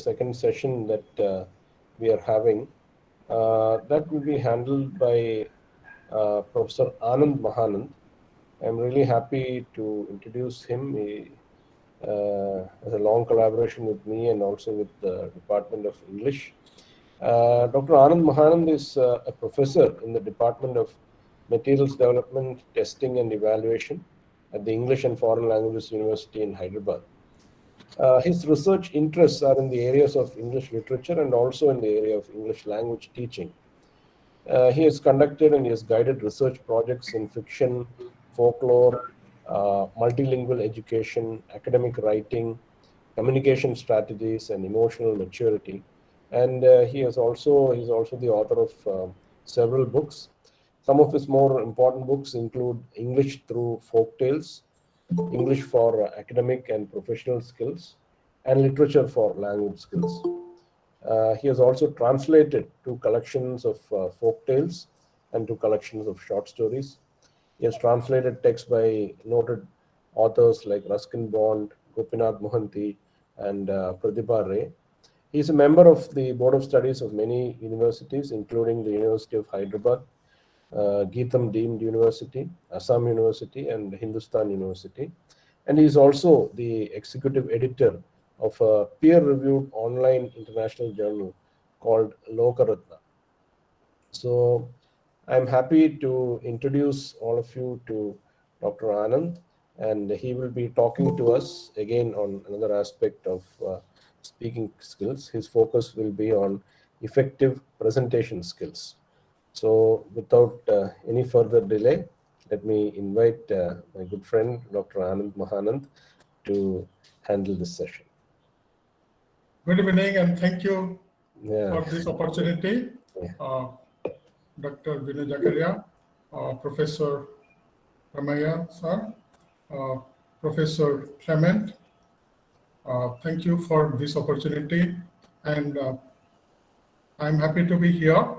second session that we are having. That will be handled by Professor Anand Mahanand. I'm really happy to introduce him. He has a long collaboration with me and also with the Department of English. Dr. Anand Mahanand is a professor in the Department of Materials Development, Testing and Evaluation at the English and Foreign Languages University in Hyderabad. His research interests are in the areas of English literature and also in the area of English language teaching. He has conducted and he has guided research projects in fiction, folklore, multilingual education, academic writing, communication strategies, and emotional maturity. And he's also the author of several books. Some of his more important books include English Through Folktales, English for Academic and Professional Skills, and Literature for Language Skills. He has also translated 2 collections of folktales and 2 collections of short stories. He has translated texts by noted authors like Ruskin Bond, Gopinath Mohanty, and Pratibha Ray. He is a member of the Board of Studies of many universities, including the University of Hyderabad, Geetham Deemed University, Assam University, and Hindustan University. And he is also the executive editor of a peer-reviewed online international journal called Lokaratna. So I'm happy to introduce all of you to Dr. Anand, and he will be talking to us again on another aspect of speaking skills. His focus will be on effective presentation skills. So without any further delay, let me invite my good friend, Dr. Anand Mahanand, to handle this session. Good evening, and thank you for this opportunity. Dr. Vinay Zakaria, Professor Ramaya sir, Professor Clement, thank you for this opportunity, and I'm happy to be here.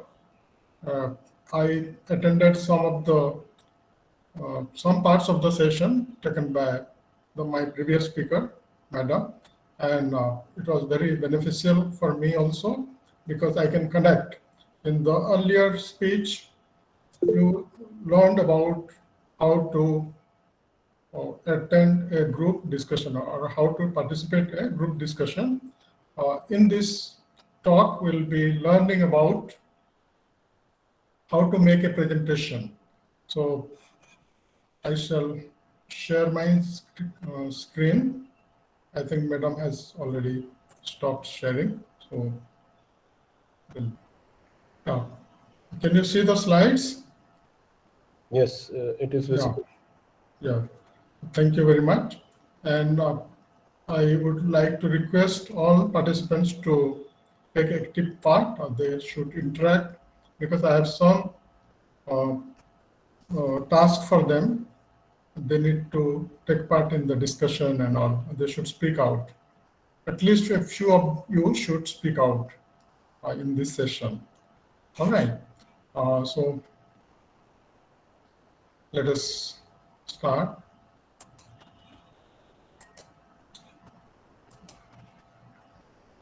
I attended some parts of the session taken by my previous speaker, Madam, and it was very beneficial for me also because I can connect. In the earlier speech, you learned about how to attend a group discussion or how to participate in a group discussion. In this talk, we'll be learning about how to make a presentation. So I shall share my screen. I think Madam has already stopped sharing. So can you see the slides? Yes, it is visible. Yeah. Thank you very much. And I would like to request all participants to take active part. They should interact because I have some task for them. They need to take part in the discussion and all. They should speak out. At least a few of you should speak out in this session. All right. So let us start.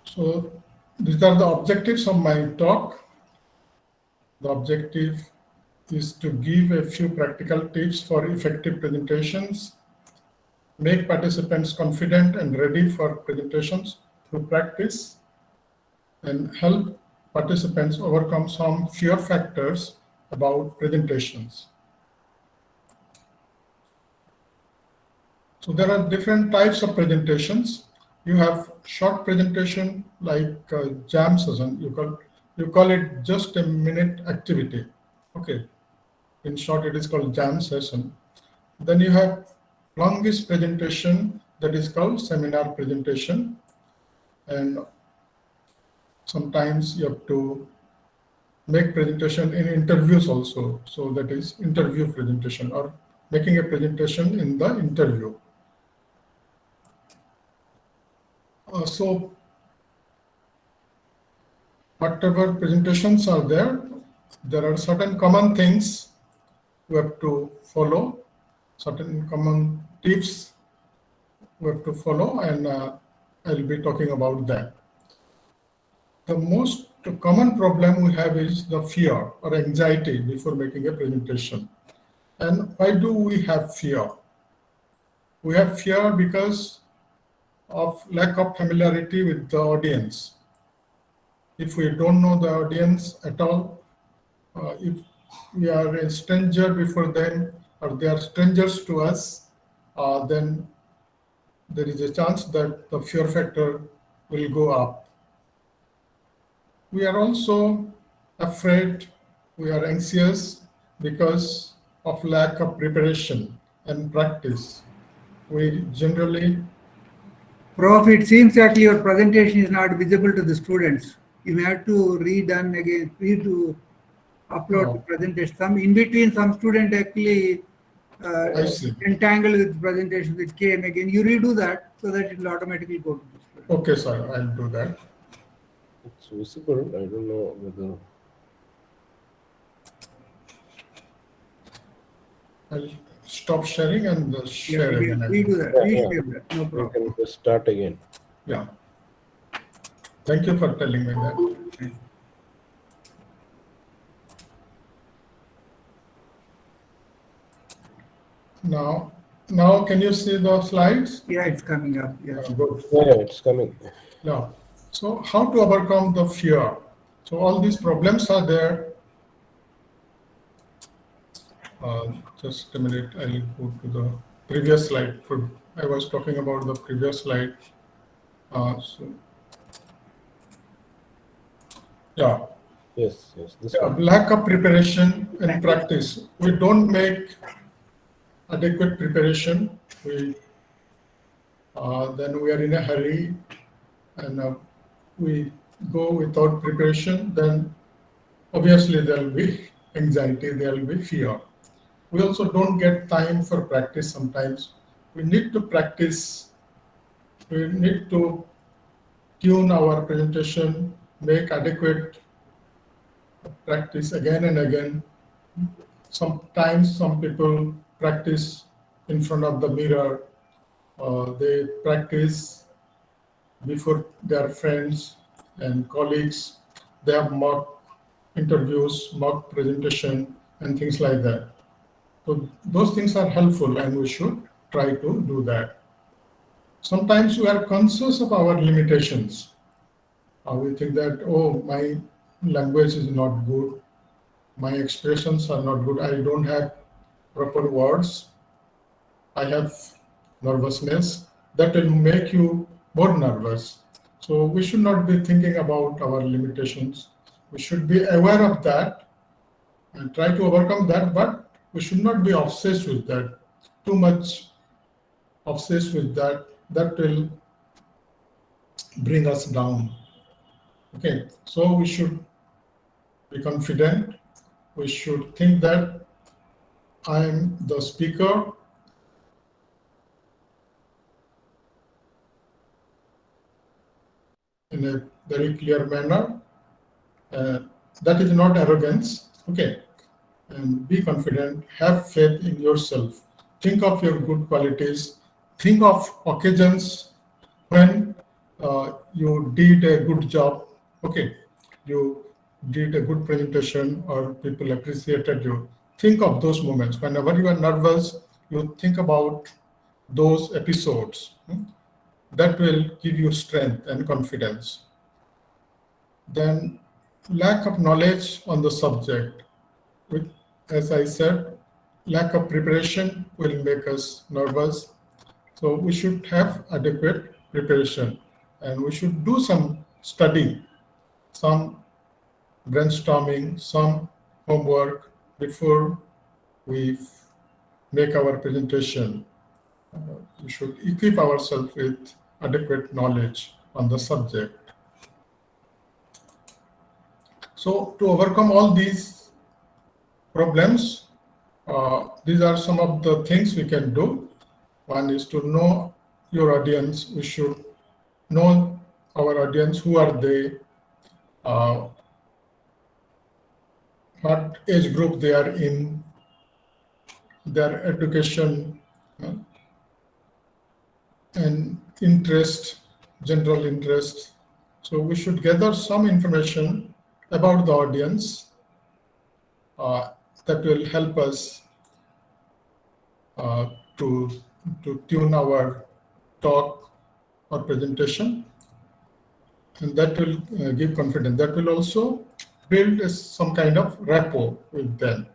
So these are the objectives of my talk. The objective is to give a few practical tips for effective presentations, make participants confident and ready for presentations through practice, and help participants overcome some fear factors about presentations. So there are different types of presentations. You have short presentation like jam session. You call it just a minute activity. Okay. In short, it is called jam session. Then you have longest presentation that is called seminar presentation. And sometimes you have to make presentation in interviews also. So that is interview presentation or making a presentation in the interview. So whatever presentations are there are certain common things we have to follow, certain common tips we have to follow, and I'll be talking about that. the most common problem we have is the fear or anxiety before making a presentation. And why do we have fear? We have fear because of lack of familiarity with the audience. If we don't know the audience at all, if we are a stranger before them or they are strangers to us, then there is a chance that the fear factor will go up. We are also afraid, we are anxious because of lack of preparation and practice. We generally Prof, it seems that your presentation is not visible to the students. You may have to read to upload the presentation. Some in between, some student actually I see. entangled with the presentation that came again. You redo that so that it will automatically go to the student. Okay, sir, I'll do that. It's visible. I don't know whether. I'll stop sharing and share again. Redo that. Reshare that. No You problem. can just start again. Yeah. Thank you for telling me that. Now, can you see the slides? Yeah, it's coming up. Yeah. Good. Yeah, it's coming. Yeah. So how to overcome the fear? So all these problems are there. Just a minute, I'll go to the previous slide. I was talking about the previous slide. Yeah. Yes. This Yeah, one. lack of preparation and practice. We don't make adequate preparation. Then we are in a hurry and we go without preparation. Then obviously there will be anxiety, there will be fear. We also don't get time for practice sometimes. We need to practice. We need to tune our presentation, make adequate practice again and again. Sometimes some people practice in front of the mirror. They practice before their friends and colleagues. They have mock interviews, mock presentation, and things like that. So those things are helpful and we should try to do that. Sometimes we are conscious of our limitations. We think that, oh, my language is not good. My expressions are not good. I don't have proper words. I have nervousness. That will make you more nervous. So we should not be thinking about our limitations. We should be aware of that and try to overcome that, but we should not be obsessed with that. Too much obsessed with that, that will bring us down. Okay, so we should be confident. We should think that I am the speaker. In a very clear manner. That is not arrogance. Okay, and be confident, have faith in yourself. Think of your good qualities. Think of occasions when you did a good job. Okay, you did a good presentation or people appreciated you. Think of those moments. Whenever you are nervous, you think about those episodes. That will give you strength and confidence. Then lack of knowledge on the subject. As I said, lack of preparation will make us nervous. So we should have adequate preparation and we should do some study, some brainstorming, some homework before we make our presentation. We should equip ourselves with adequate knowledge on the subject. So to overcome all these problems, these are some of the things we can do. One is to know your audience. We should know our audience, who are they, what age group they are in, their education and interest, general interest, So we should gather some information about the audience that will help us to tune our talk or presentation, and that will give confidence. That will also build some kind of rapport with them.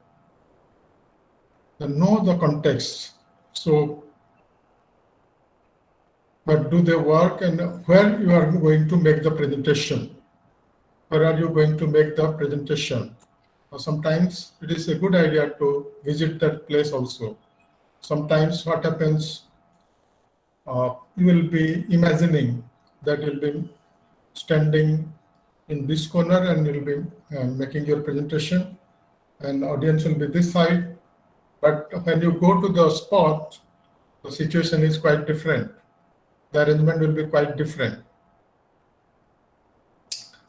Then know the context. So, but do they work, and where you are going to make the presentation? Where are you going to make the presentation? Sometimes it is a good idea to visit that place also. Sometimes what happens, you will be imagining that you'll be standing in this corner and you'll be making your presentation, and the audience will be this side. But when you go to the spot, the situation is quite different. The arrangement will be quite different.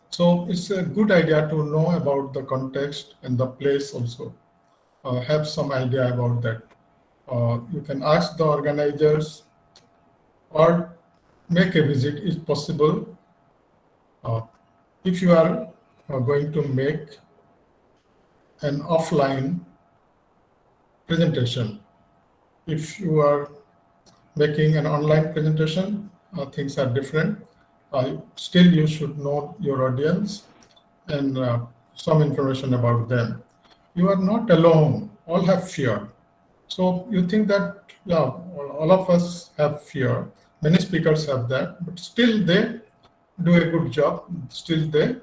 So it's a good idea to know about the context and the place also. Have some idea about that. You can ask the organizers or make a visit if possible. If you are going to make an offline presentation, if you are making an online presentation, things are different. Still, you should know your audience and some information about them. You are not alone. All have fear. So you think that, yeah, all of us have fear. Many speakers have that, but still they do a good job. Still they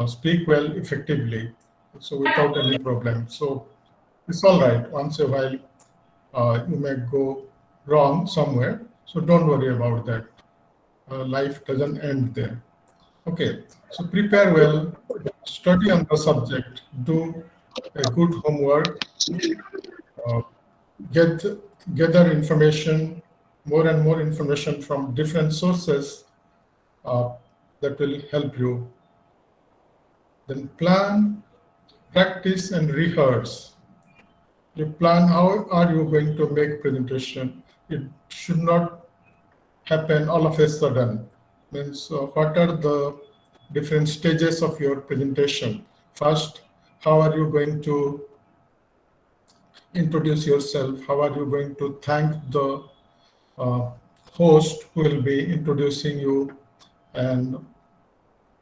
speak well, effectively, so without any problem. So it's all right. Once a while, you may go wrong somewhere. So don't worry about that. Life doesn't end there. Okay, so prepare well, study on the subject, do a good homework, gather information, more and more information from different sources that will help you. Then plan, practice, and rehearse. You plan how are you going to make presentation. It should not happen all of a sudden. Means what are the different stages of your presentation? First, how are you going to introduce yourself? How are you going to thank the host who will be introducing you, and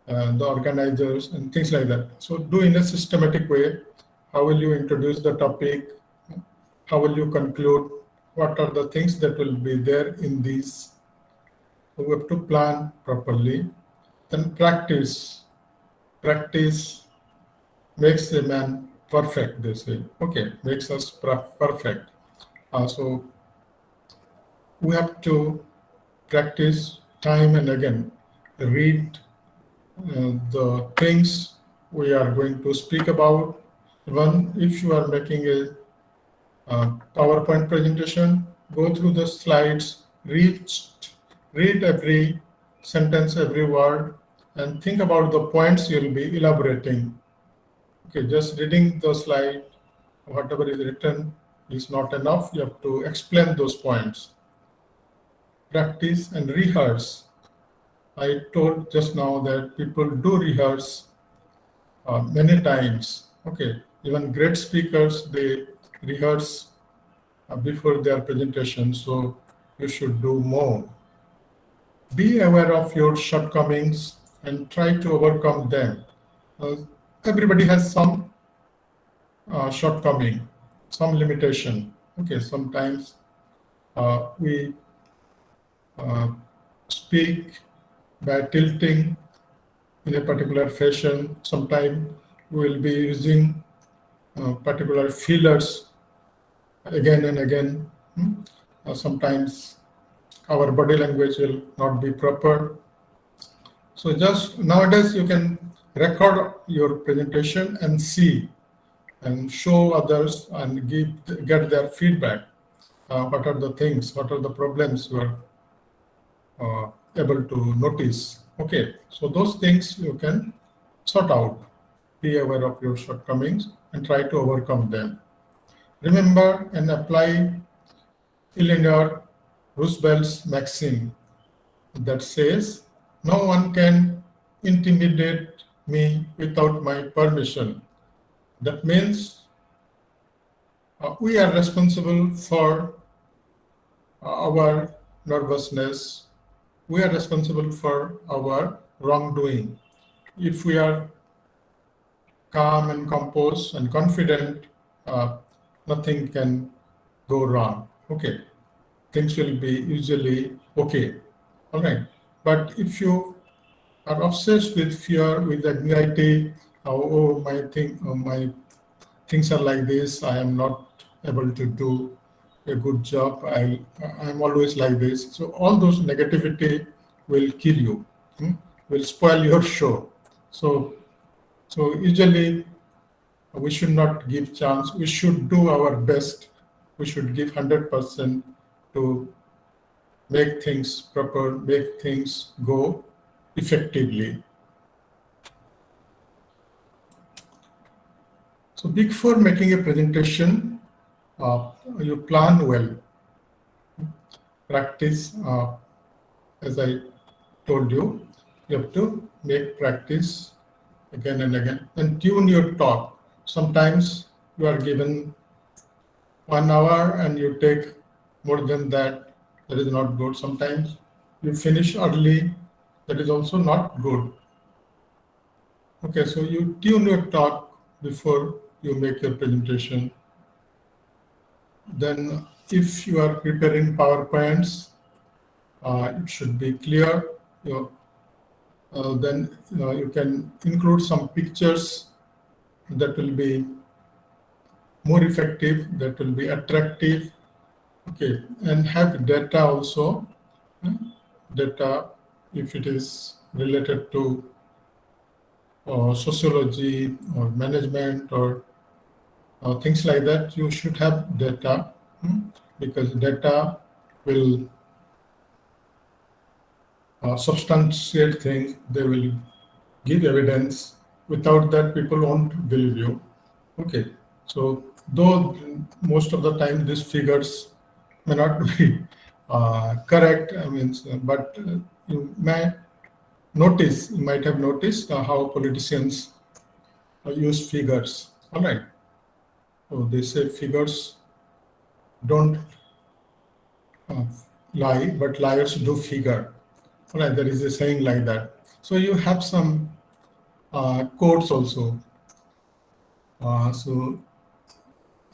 the organizers and things like that? So do in a systematic way. How will you introduce the topic? How will you conclude? What are the things that will be there in these? So we have to plan properly. Then practice. Practice makes a man perfect, they say. Okay, makes us perfect. So we have to practice time and again. Read the things we are going to speak about. Even if you are making a PowerPoint presentation, go through the slides, read every sentence, every word, and think about the points you'll be elaborating. Okay, just reading the slide, whatever is written is not enough. You have to explain those points. Practice and rehearse. I told just now that people do rehearse many times. Okay, even great speakers, they rehearse before their presentation, so you should do more. Be aware of your shortcomings and try to overcome them. Everybody has some shortcoming, some limitation. Okay, sometimes we speak by tilting in a particular fashion. Sometimes we will be using particular fillers again and again. Sometimes our body language will not be proper. So just nowadays you can record your presentation and see and show others and get their feedback. What are the things, what are the problems you are able to notice. Okay, so those things you can sort out. Be aware of your shortcomings and try to overcome them. Remember and apply Eleanor Roosevelt's maxim that says, no one can intimidate me without my permission. That means we are responsible for our nervousness. We are responsible for our wrongdoing. If we are calm and composed and confident, nothing can go wrong. Okay, things will be usually okay. All right, but if you are obsessed with fear, with anxiety, my things are like this, I am not able to do a good job, I'm always like this. So all those negativity will kill you, will spoil your show. So usually we should not give chance. We should do our best. We should give 100% to make things proper, make things go effectively. So before making a presentation, you plan well. Practice, as I told you, you have to make practice again and again and tune your talk. Sometimes you are given 1 hour and you take more than that. That is not good. Sometimes you finish early. That is also not good. Okay, so you tune your talk before you make your presentation. Then if you are preparing PowerPoints, it should be clear. Then you can include some pictures that will be more effective, that will be attractive. Okay, and have data also. Data, if it is related to sociology or management or things like that, you should have data, because data will substantiate things. They will give evidence. Without that, people won't believe you. Okay, so though most of the time these figures may not be correct, but you might have noticed how politicians use figures. All right. So they say figures don't lie, but liars do figure. All right, there is a saying like that. So you have some quotes also. So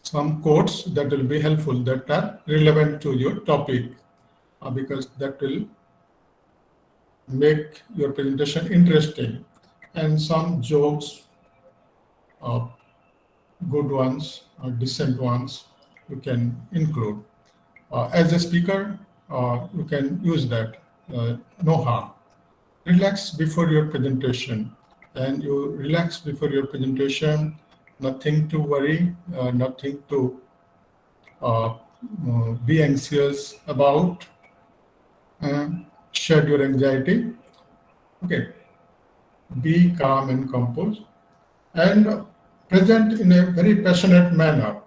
some quotes that will be helpful, that are relevant to your topic, because that will make your presentation interesting. And some jokes, good ones, decent ones, you can include. As a speaker, you can use that, no harm. Relax before your presentation. And you relax before your presentation, nothing to worry, nothing to be anxious about. Shed your anxiety. Okay. Be calm and composed. And present in a very passionate manner.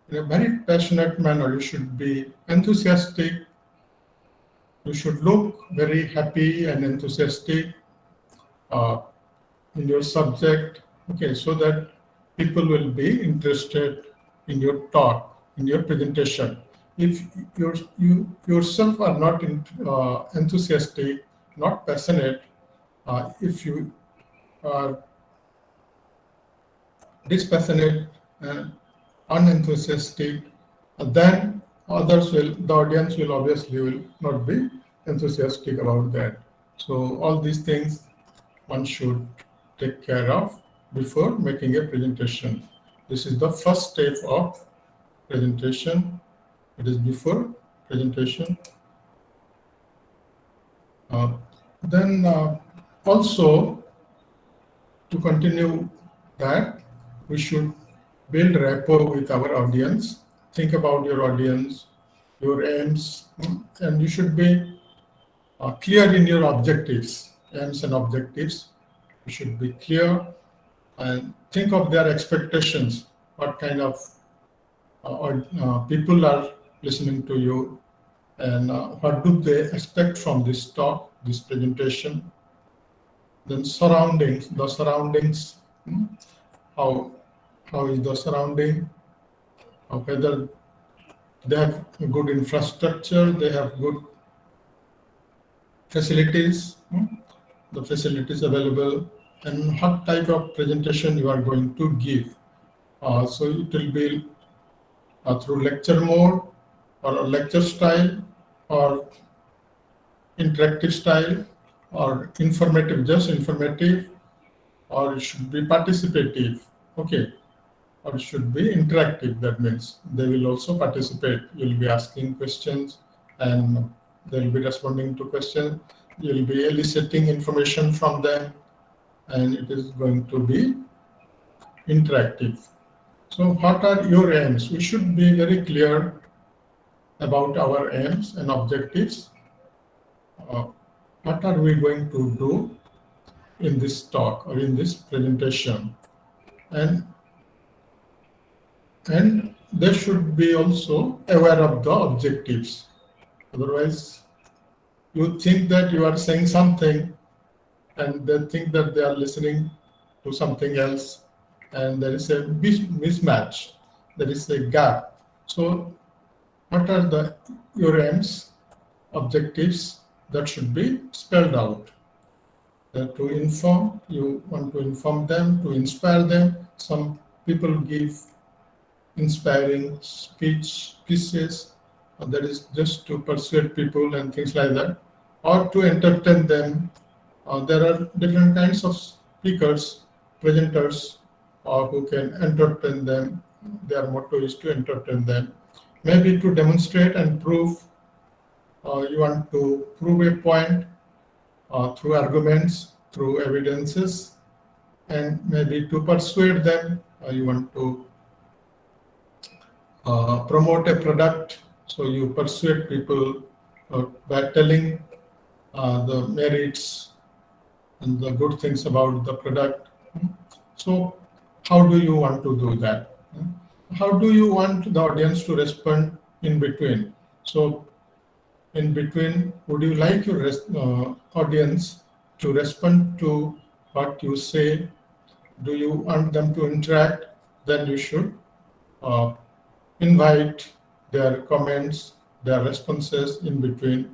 In a very passionate manner, you should be enthusiastic. You should look very happy and enthusiastic in your subject. Okay, so that people will be interested in your talk, in your presentation. If you yourself are not enthusiastic, not passionate, if you are dispassionate and unenthusiastic, then the audience will obviously not be enthusiastic about that. So all these things one should take care of before making a presentation. This is the first step of presentation. It is before presentation. Then also, to continue that, we should build rapport with our audience. Think about your audience, your aims, and you should be clear in your objectives, aims and objectives. You should be clear and think of their expectations. What kind of people are listening to you, and what do they expect from this talk, this presentation. Then surroundings, the surroundings, how is the surrounding, whether they have good infrastructure, they have good facilities, the facilities available, and what type of presentation you are going to give. So it will be through lecture mode or a lecture style or interactive style or informative, just informative, or it should be participative, okay, or it should be interactive. That means they will also participate. You'll be asking questions and they'll be responding to questions. You'll be eliciting information from them, and it is going to be interactive. So what are your aims? We should be very clear about our aims and objectives. What are we going to do in this talk or in this presentation? And they should be also aware of the objectives. Otherwise, you think that you are saying something and they think that they are listening to something else, and there is a mismatch, there is a gap. So what are your aims, objectives that should be spelled out? To inform, you want to inform them, to inspire them. Some people give inspiring speech pieces, that is just to persuade people and things like that, or to entertain them. There are different kinds of speakers, presenters, who can entertain them. Their motto is to entertain them. Maybe to demonstrate and prove. You want to prove a point through arguments, through evidences, and maybe to persuade them. You want to promote a product, so you persuade people by telling the merits and the good things about the product. So how do you want to do that? How do you want the audience to respond in between? So in between, would you like your audience to respond to what you say? Do you want them to interact? Then you should invite their comments, their responses in between.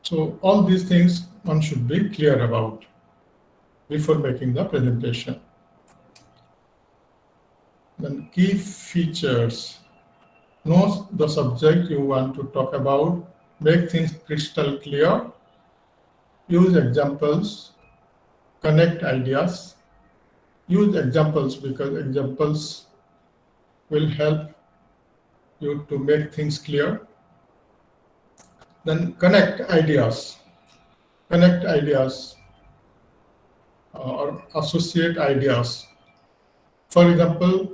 So all these things one should be clear about before making the presentation. Then key features. Know the subject you want to talk about, make things crystal clear, use examples, connect ideas. Use examples because examples will help you to make things clear. Then connect ideas or associate ideas. For example,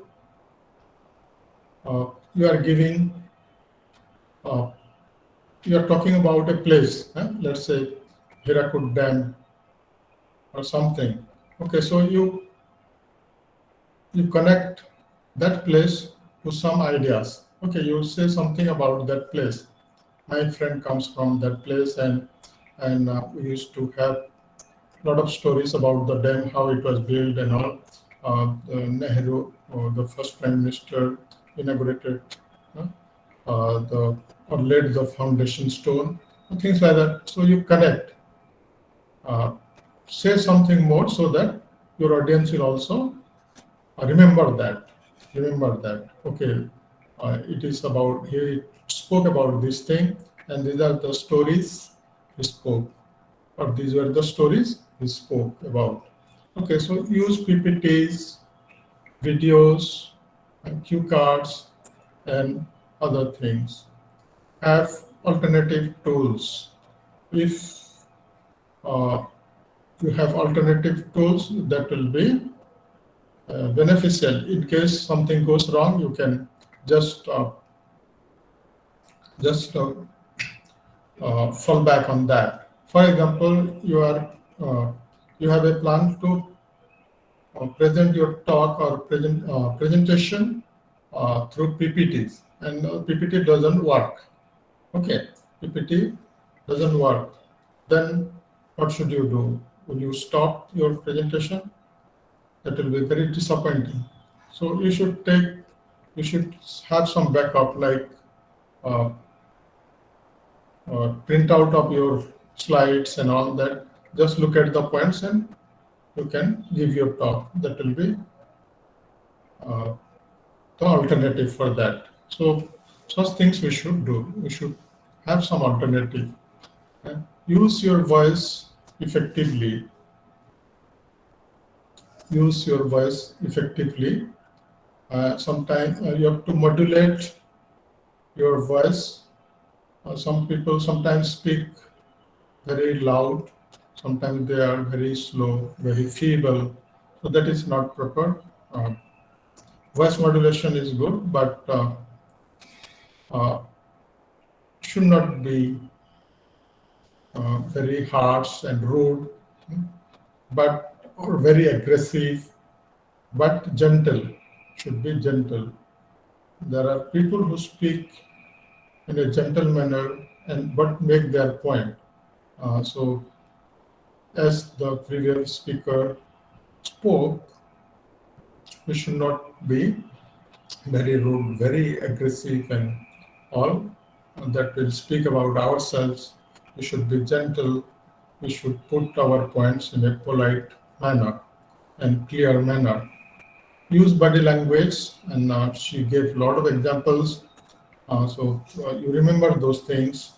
you are giving, you are talking about a place, let's say Hirakud Dam or something. Okay, so you connect that place to some ideas. Okay, you say something about that place. My friend comes from that place, and we used to have a lot of stories about the dam, how it was built and all. Nehru, the first Prime Minister, inaugurated or laid the foundation stone, things like that. So you connect. Say something more so that your audience will also remember that. Okay, it is about, he spoke about this thing, and these are the stories he spoke, or these were the stories he spoke about. Okay, so use PPTs, videos, and cue cards, and other things. Have alternative tools. If you have alternative tools, that will be beneficial. In case something goes wrong, you can just fall back on that. For example, you have a plan to present your talk or presentation through PPTs, and PPT doesn't work. Okay, PPT doesn't work. Then what should you do? Will you stop your presentation? That will be very disappointing. So you should have some backup, like uh, print out of your slides and all that. Just look at the points and you can give your talk. That will be the alternative for that. So such things we should do. We should have some alternative. Use your voice effectively. Use your voice effectively. Sometimes you have to modulate your voice. Some people sometimes speak very loud. Sometimes they are very slow, very feeble. So that is not proper. Voice modulation is good, but should not be very harsh and rude, or very aggressive, but gentle. Should be gentle. There are people who speak in a gentle manner but make their point. So, as the previous speaker spoke, we should not be very rude, very aggressive, and all that will speak about ourselves. We should be gentle. We should put our points in a polite manner and clear manner. Use body language, and she gave a lot of examples. So you remember those things,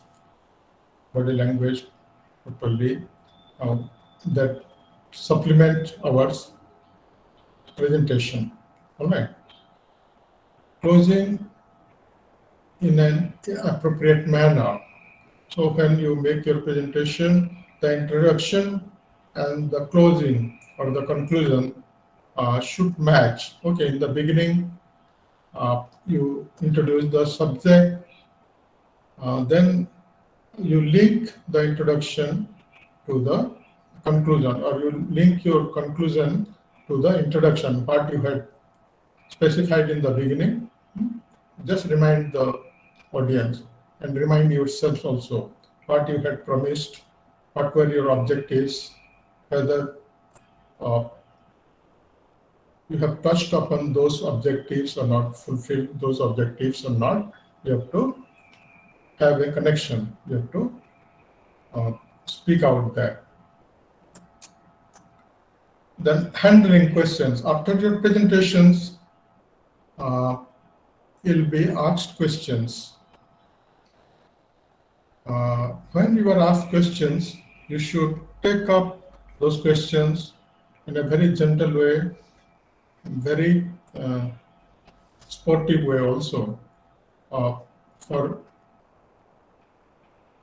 body language properly, that supplement our presentation. All right. Closing in an appropriate manner. So when you make your presentation, the introduction and the closing or the conclusion should match. Okay, in the beginning, you introduce the subject, then you link the introduction to the conclusion, or you link your conclusion to the introduction, what you had specified in the beginning. Just remind the audience and remind yourself also what you had promised, what were your objectives, whether you have touched upon those objectives or not, fulfilled those objectives or not. You have to have a connection. You have to speak out there. Then handling questions. After your presentations, you'll be asked questions. When you are asked questions, you should take up those questions in a very gentle way, very sportive way also. For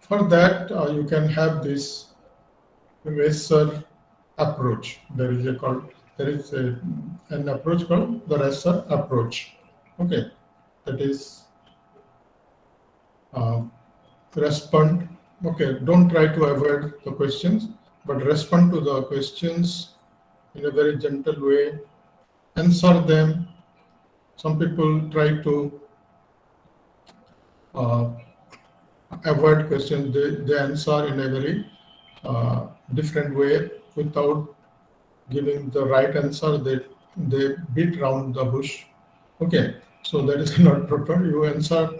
that, you can have this racer approach. There is an approach called the racer approach. Okay, that is respond. Okay, don't try to avoid the questions, but respond to the questions in a very gentle way. Answer them. Some people try to avoid questions. They answer in a very different way without giving the right answer. They beat around the bush. Okay, so that is not proper. You answer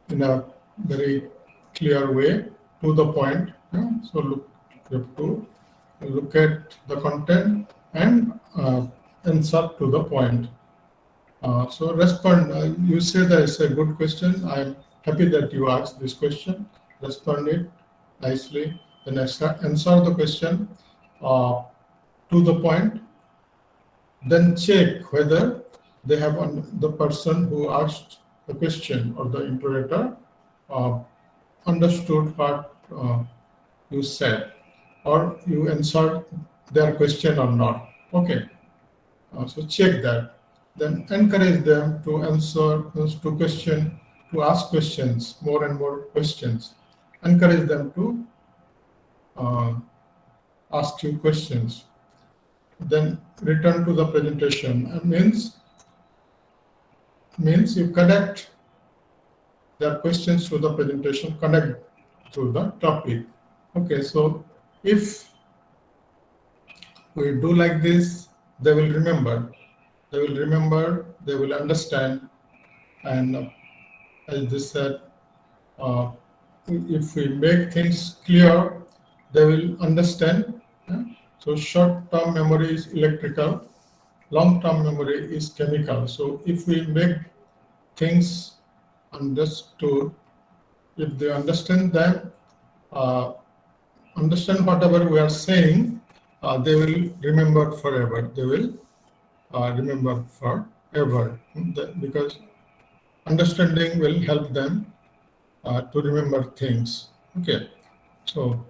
in a very clear way to the point. Yeah? So you have to look at the content and answer to the point. So respond. You say that it's a good question. I'm happy that you asked this question. Respond it nicely. Then answer the question to the point. Then check whether they have the person who asked the question or the interrogator understood what you said, or you answered their question or not. Okay. So check that. Then encourage them to answer to ask questions, more and more questions. Encourage them to ask you questions. Then return to the presentation. Means you connect their questions to the presentation, connect to the topic. Okay, so if we do like this, they will remember. They will remember, they will understand, and as they said, uh, if we make things clear, they will understand. So short-term memory is electrical, long-term memory is chemical. So if we make things understood, if they understand them, understand whatever we are saying, they will remember forever. They will remember forever. Because understanding will help them to remember things. Okay, so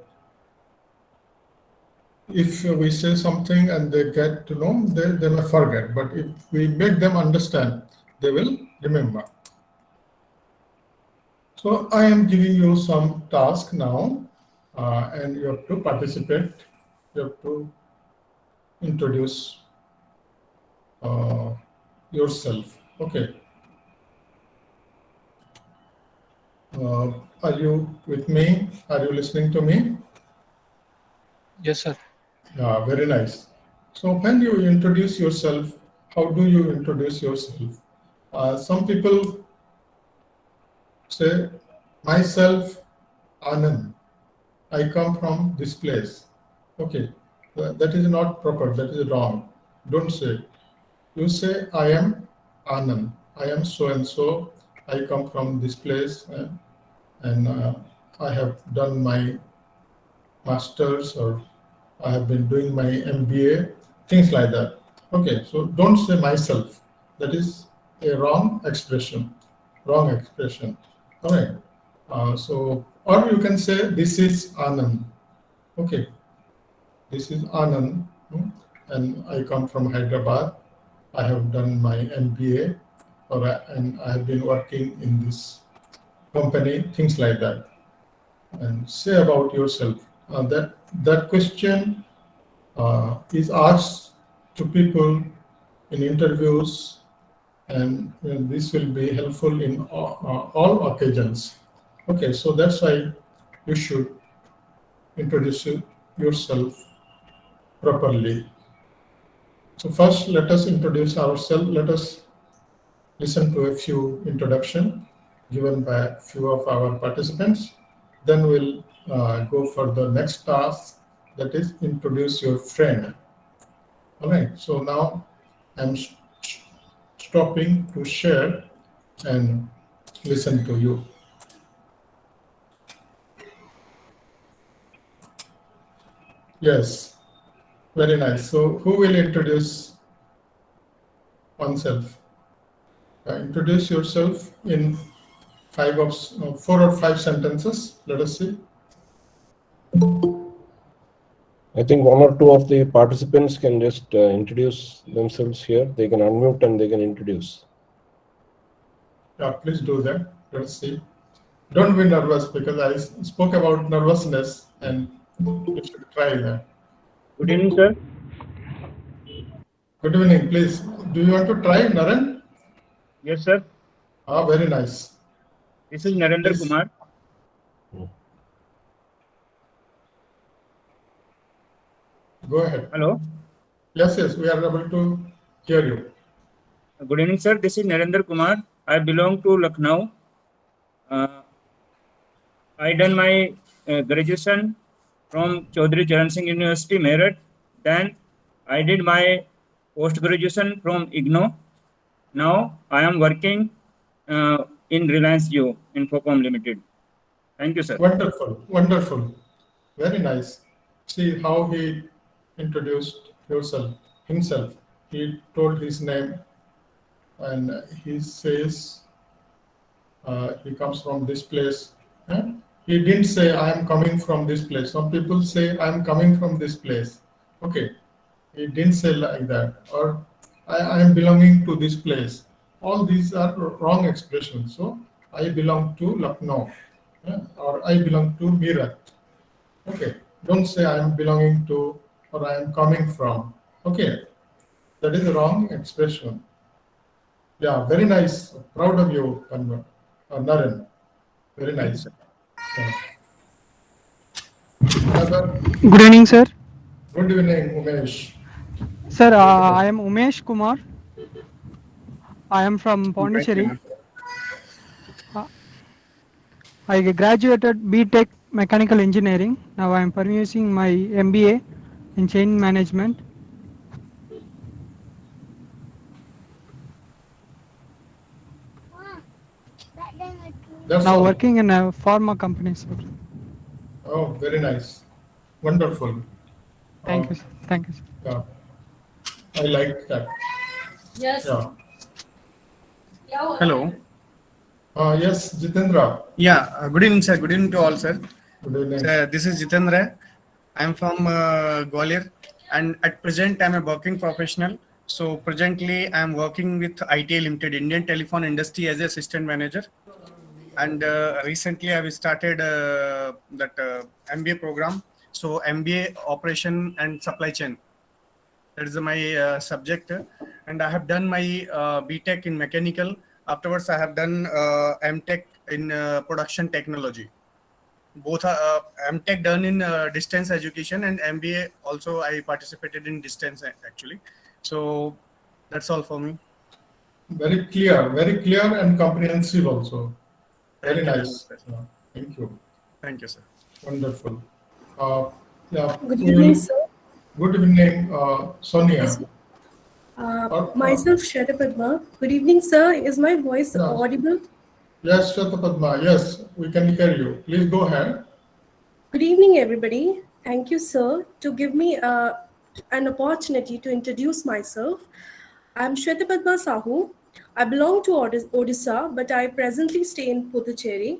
if we say something and they get to know, they may forget. But if we make them understand, they will remember. So I am giving you some task now, and you have to participate. You have to introduce yourself. Okay. Are you with me? Are you listening to me? Yes, sir. Yeah, very nice. So when you introduce yourself, how do you introduce yourself? Some people say, myself, Anand. I come from this place. Okay, that is not proper. That is wrong. Don't say. You say, I am Anand. I am so and so. I come from this place, and I have done my master's, or I have been doing my MBA, things like that. Okay, so don't say myself. That is a wrong expression. Wrong expression. All right. So, or you can say, this is Anand. Okay, this is Anand, and I come from Hyderabad. I have done my MBA, and I have been working in this company, things like that. And say about yourself. That question is asked to people in interviews, and this will be helpful in all occasions. Okay, so that's why you should introduce yourself properly. So first, let us introduce ourselves. Let us listen to a few introduction given by a few of our participants. Then we'll go for the next task, that is introduce your friend. All right, so now I'm stopping to share and listen to you. Yes, very nice. So who will introduce oneself? Introduce yourself in 4 or 5 sentences. Let us see. I think one or two of the participants can just introduce themselves here. They can unmute and they can introduce. Yeah, please do that. Let's see. Don't be nervous, because I spoke about nervousness, and you should try that. Good evening, sir. Good evening, please. Do you want to try, Naren? Yes, sir. Very nice. This is Narendra Please. Kumar. Go ahead. Hello. Yes, we are able to hear you. Good evening, sir. This is Narendra Kumar. I belong to Lucknow. I done my graduation from Chaudhary Charan Singh University, Meerut. Then I did my post-graduation from IGNO. Now I am working in Reliance Jio Infocom Limited. Thank you, sir. Wonderful, wonderful. Very nice. See how he introduced himself. He told his name, and he says he comes from this place. He didn't say, I am coming from this place. Some people say, I am coming from this place. Okay, he didn't say like that. Or I am belonging to this place. All these are wrong expressions. So I belong to Lucknow, or I belong to Meerut. Okay, don't say I am belonging to, or I am coming from. Okay, that is a wrong expression. Yeah, very nice. Proud of you, Naren. Very nice. Yeah. Another Good evening, sir. good evening, Umesh. Sir, I am Umesh Kumar. I am from Pondicherry. Uh, I graduated B.Tech Mechanical Engineering. Now I am pursuing my MBA in Chain Management. That's Now all. working in a pharma company, sir. Oh, very nice. Wonderful. Thank you, Um, sir. Thank you, sir. yeah, I like that. Yes. Yeah. Hello. Yes, Jitendra. Yeah. Good evening, sir. Good evening to all, sir. Good evening. Sir, this is Jitendra. I'm from Gwalior, and at present I'm a working professional. So presently I'm working with ITL Limited, Indian Telephone Industry, as a assistant manager. And recently I've started that MBA program. So MBA Operation and Supply Chain. That is my subject, and I have done my BTech in mechanical. Afterwards, I have done MTech in production technology. Both are MTech done in distance education, and MBA also I participated in distance actually. So that's all for me. Very clear and comprehensive also. Very Thank you very nice. much, sir. Yeah, thank you. Thank you, sir. Wonderful. Yeah, Good we evening, will. sir. Good evening, Sonia. Yes. Or, Myself, Shweta Padma. Good evening, sir. Is my voice yeah. audible? Yes, Shweta Padma. Yes, we can hear you. Please go ahead. Good evening, everybody. Thank you, sir, to give me an opportunity to introduce myself. I'm Shweta Padma Sahu. I belong to Odisha, but I presently stay in Pondicherry.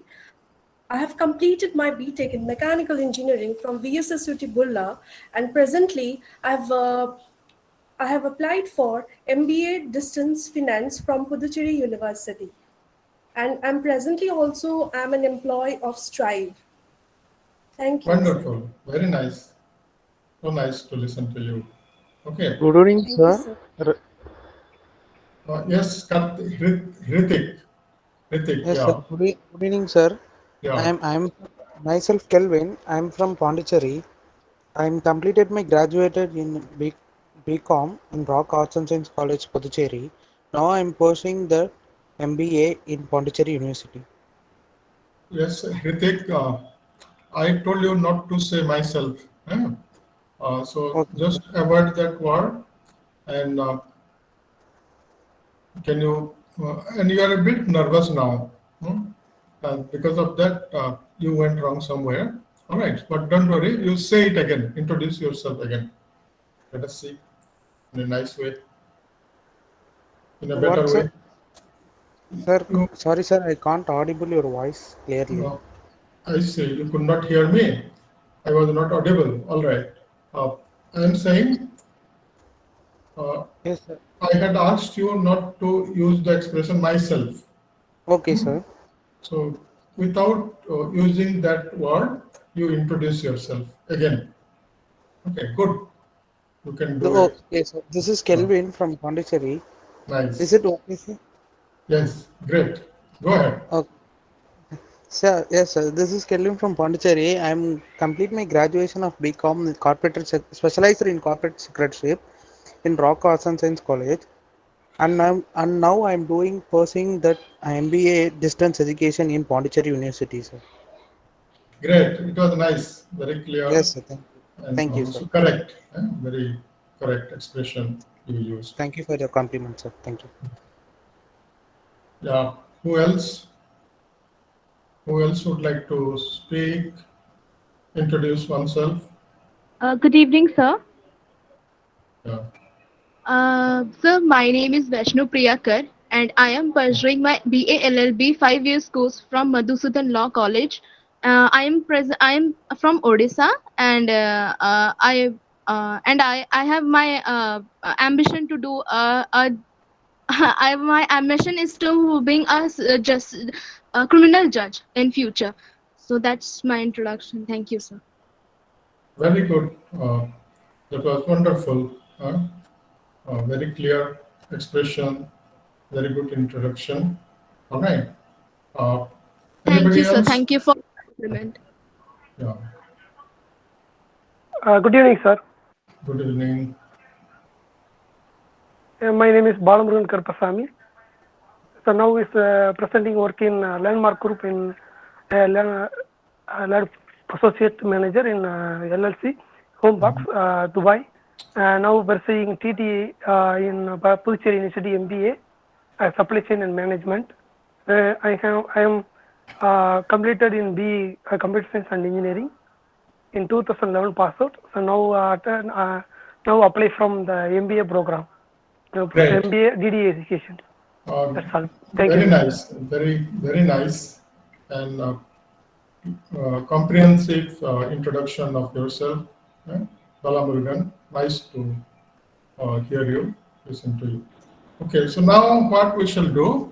I have completed my BTech in Mechanical Engineering from VSSUT Bulla, and presently I have applied for MBA Distance Finance from Pondicherry University. And I'm presently also an employee of Strive. Thank you, sir. Wonderful. Very nice. So nice to listen to you. Okay. Good evening, Thank you, sir. sir. Yes, Hrithik. Hrithik, Yes, sir. yeah. Good evening, sir. Yeah. I'm myself Kelvin. I'm from Pondicherry. I'm completed my graduated in BCom in Rock Arts and Science College, Pondicherry. Now I'm pursuing the MBA in Pondicherry University. Yes, Hrithik, I told you not to say myself. So Okay, just sir. avoid that word. And can you, and you are a bit nervous now. Because of that, you went wrong somewhere. All right, but don't worry, you say it again. Introduce yourself again. Let us see in a nice way, in a better What, sir? way. Sir, You, sorry, sir. I can't audible your voice clearly. I say you could not hear me. I was not audible. All right. I am saying Yes, sir. I had asked you not to use the expression myself. Okay, sir. So without using that word, you introduce yourself again. Okay, good. You can do it. Okay, sir. This is Uh, Kelvin from Pondicherry. Is nice. it okay, sir? Yes, great. Go ahead. Okay. Sir, yes, sir. This is Kelvin from Pondicherry. I'm complete my graduation of BCom in specialized in corporate secretariat in Rock Arts and Science College, and now I'm doing pursuing that MBA distance education in Pondicherry University, sir. Great. It was nice, very clear, Yes, sir. and Thank you, sir. also correct. Very correct expression you used. Thank you for your compliment, sir. Thank you. Yeah. Who else? Who else would like to speak? Introduce oneself. Good evening, sir. Yeah. Sir, my name is Vaishnu Priyakar, and I am pursuing my BA LLB 5 years course from Madhusudan Law College. I am from Odisha, and I have my ambition to do my ambition is to being just a criminal judge in future. So that's my introduction. Thank you, sir. Very good. That was wonderful. Very clear expression. Very good introduction. All right. Thank Anybody you, sir. else? Thank you for the compliment. Yeah. Good evening, sir. Good evening. My name is Balamurugan Karpasamy. So now is presenting work in Landmark Group in Associate Manager in LLC, Homebox, Dubai. Now pursuing TDE in Pondicherry University MBA, Supply Chain and Management. I am completed in BE Computer Science and Engineering in 2011 pass out. So now apply from the MBA program, Great. MBA DDE education. That's all. Thank Very you. nice, very nice, and comprehensive introduction of yourself, Balamurugan. Nice to hear you, listen to you. Okay, so now what we shall do,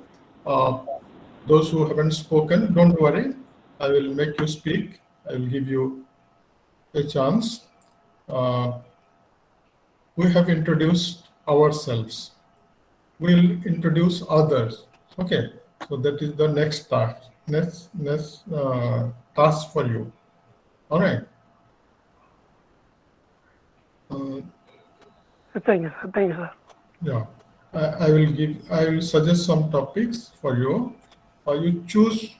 those who haven't spoken, don't worry, I will make you speak. I will give you a chance. We have introduced ourselves. We'll introduce others. Okay, so that is the next task. Next task for you. All right. Thank you, sir. Thank you, sir. Yeah, I will suggest some topics for you. You choose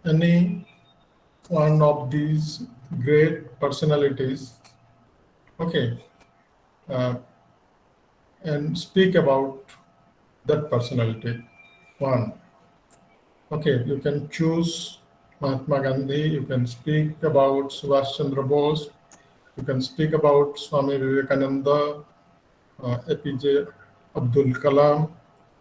any one of these great personalities. Okay. And speak about that personality. One. Okay, you can choose Mahatma Gandhi, you can speak about Subhash Chandra Bose, you can speak about Swami Vivekananda, APJ Abdul Kalam,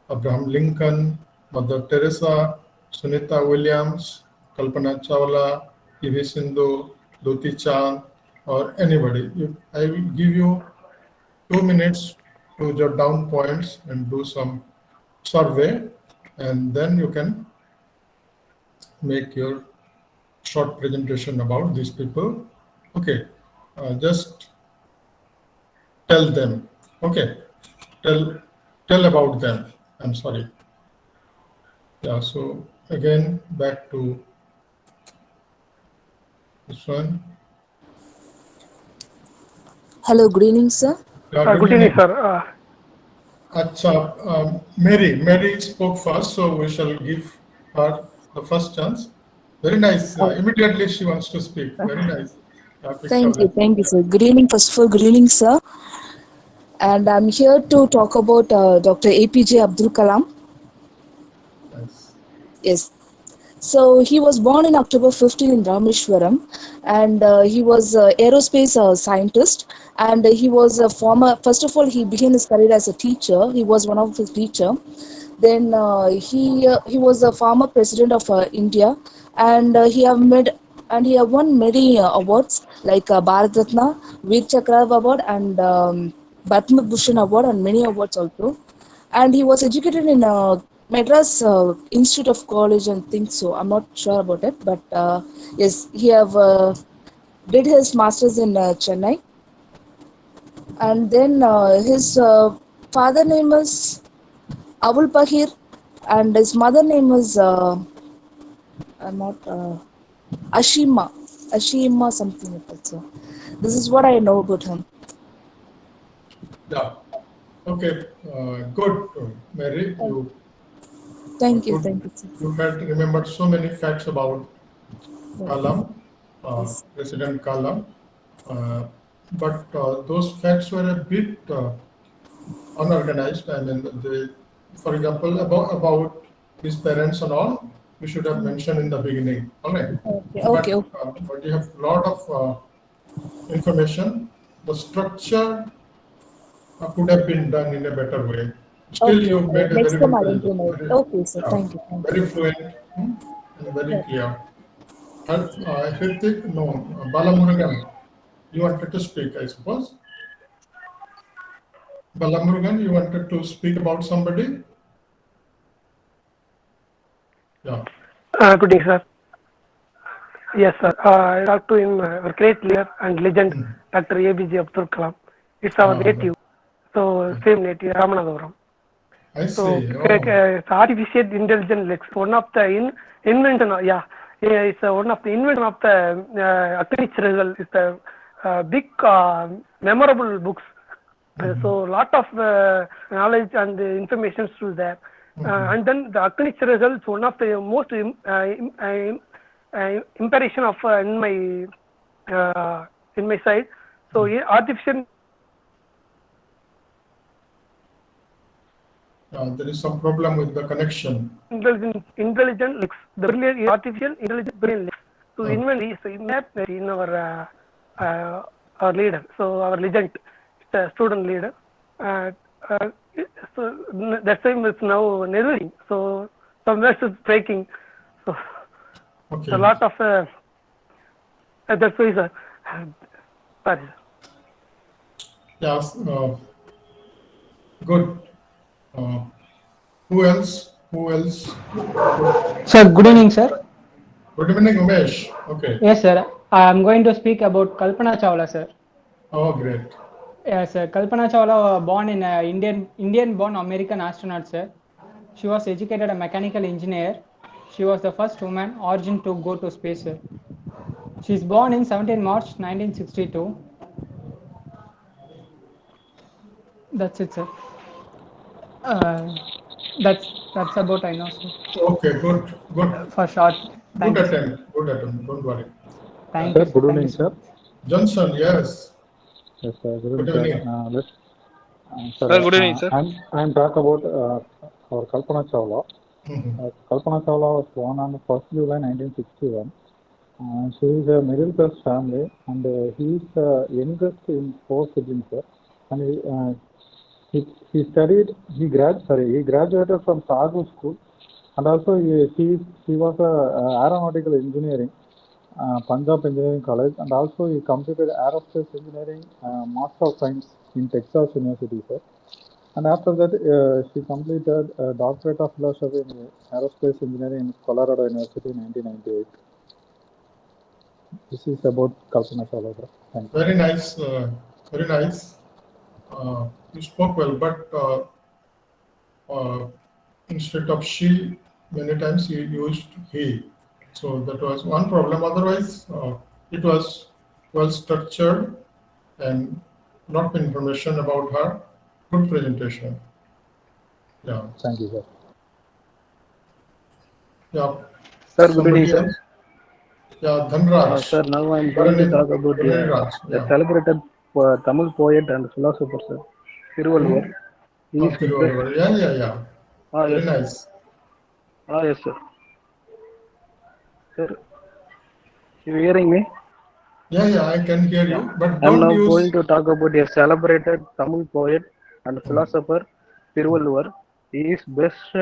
Abraham Lincoln, Mother Teresa, Sunita Williams, Kalpana Chawla, P.V. Sindhu, Doti Chand, or anybody. I will give you 2 minutes to jot down points and do some survey, and then you can make your short presentation about these people. Okay, just tell them. Okay, tell about them. I'm sorry. Yeah, so again, back to this one. Hello, good evening, sir. Good evening, sir. Mary spoke first, so we shall give her the first chance. Very nice. Immediately she wants to speak. Very nice. Thank you, sir. Good evening, first of all, good evening, sir. And I'm here to talk about Dr. APJ Abdul Kalam. Nice. Yes. So he was born in October 15 in Rameshwaram, and he was an aerospace scientist, and he was a former, first of all, he began his career as a teacher. He was one of his teacher. Then he was a former president of India, and he have won many awards like Bharat Ratna, Veer Chakra Award, and Padma Bhushan Award, and many awards also. And he was educated in Madras Institute of College and things so. I'm not sure about it, but yes, he have did his masters in Chennai, and then his father name is Abul Pahir, and his mother name is Ashima something like that. So this is what I know about him. Yeah. Okay. Good, Mary. Thank you. You had remembered so many facts about Kalam, President Kalam, but those facts were a bit unorganized. I mean, for example, about his parents and all, we should have mentioned in the beginning. All right. Okay. But you have a lot of information. The structure could have been done in a better way. Still, you made a Next very time I good will know. Okay, sir. Thank you. very fluent and very clear. Hrithik, no, Balamurugan, you wanted to speak, I suppose. Balamurugan, you wanted to speak about somebody? Yeah. Good evening, sir. Yes, sir. I talked to him, our great leader and legend, Dr. APJ Abdul Kalam. It's our native. So, same native, Ramanathapuram. I see. So, it's artificial intelligence, one of the invention, is one of the invention of the Untitled. Is the big memorable books. So lot of knowledge and information through there. And then the Untitled results one of the most impression of in my side. So artificial. There is some problem with the connection. Intelligent links. The brilliant artificial intelligent brilliant links to invent is in our leader. So our legend, the student leader. So that time is now never. So some words is breaking. So a lot of that's why, sir. Sorry, sir. Yes. Good. Who else? Sir, good evening, sir. Good evening, Umesh. Okay. Yes, sir. I am going to speak about Kalpana Chawla, sir. Oh, great. Yes, sir. Kalpana Chawla born in Indian-born American astronaut, sir. She was educated a mechanical engineer. She was the first woman origin to go to space, sir. She is born in 17 March 1962. That's it, sir. That's about I know, sir. Okay, good. For short. Good attempt. Don't worry. Thank you. Good evening, sir. Johnson, yes. Yes, sir. Good evening. Sir, good evening, sir. I'm talking about our Kalpana Chawla. Kalpana Chawla was born on 1st July 1961. She is a middle class family, and he is the youngest in 4 siblings, sir. And he graduated from Sagu School, and also he was a aeronautical engineering, Punjab Engineering College, and also he completed aerospace engineering, Master of Science in Texas University, sir. And after that, she completed a doctorate of philosophy in aerospace engineering in Colorado University in 1998. This is about Kalpana Chawla, sir. Thank you. Very nice. Very nice. You spoke well, but instead of she, many times you used he. So that was one problem. Otherwise, it was well structured and lot of information about her. Good presentation. Yeah. Thank you, sir. Yeah. Sir, good evening, sir. Yeah, Dhanraj. Sir, now I'm going to talk about the celebrated Tamil poet and philosopher, sir, Thiruvalluvar. Thiruvalluvar. Yeah. Very yes, nice. Yes, sir. Sir, you hearing me? Yeah, I can hear you. But I'm don't now use. going to talk about a celebrated Tamil poet and philosopher, Thiruvalluvar. He is best.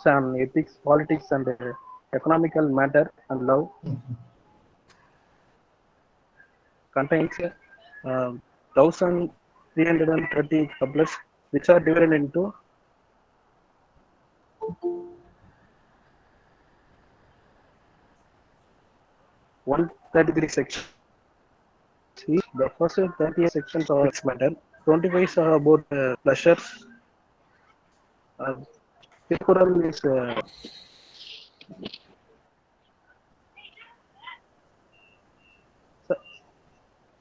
On ethics, politics, and economical matter and love. Contains 1,330 couplets, which are divided into 133 sections. The first 38 sections are matter, 25 are about pleasures. Tirukural is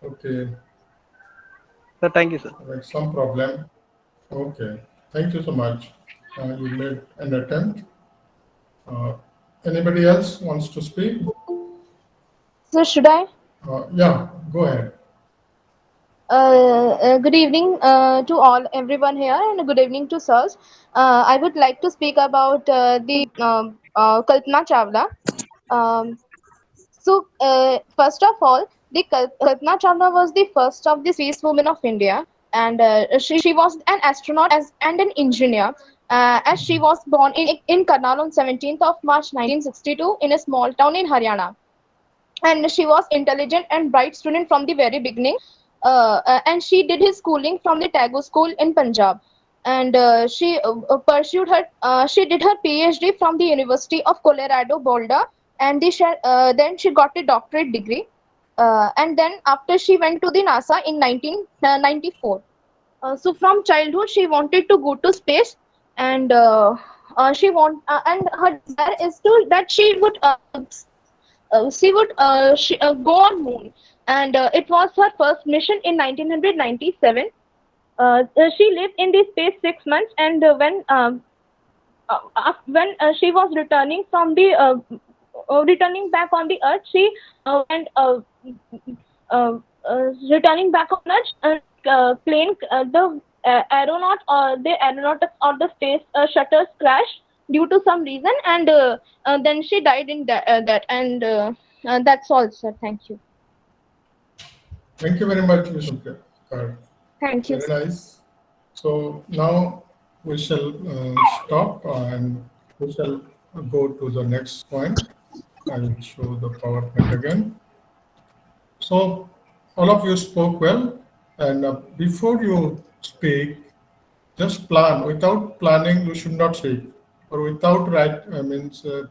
Okay. sir, thank you, sir. Right, some problem. Okay. Thank you so much. You made an attempt. Anybody else wants to speak? So should I? Yeah, go ahead. Good evening to everyone here, and good evening to sirs. I would like to speak about the Kalpana Chawla. First of all, the Kalpana Chawla was the first of the space women of India, and she was an astronaut and an engineer. As she was born in Karnal on 17th of March 1962 in a small town in Haryana. And she was intelligent and bright student from the very beginning. And she did his schooling from the Tagore School in Punjab. And she pursued she did her PhD from the University of Colorado Boulder, and then she got a doctorate degree. And then after she went to the NASA in 1994. So from childhood she wanted to go to space, and and her desire is to that she go on moon, and it was her first mission in 1997. She lived in the space 6 months, and when she was returning back on the Earth, she went returning back on Earth. Plane the aeronautics or the space shuttles crashed due to some reason, and then she died in that, and that's all, sir. Thank you. Thank you very much, Ms. Priya. Thank you. Very nice. So now we shall stop and we shall go to the next point. I will show the PowerPoint again. So all of you spoke well, and before you speak, just plan. Without planning, you should not speak, or without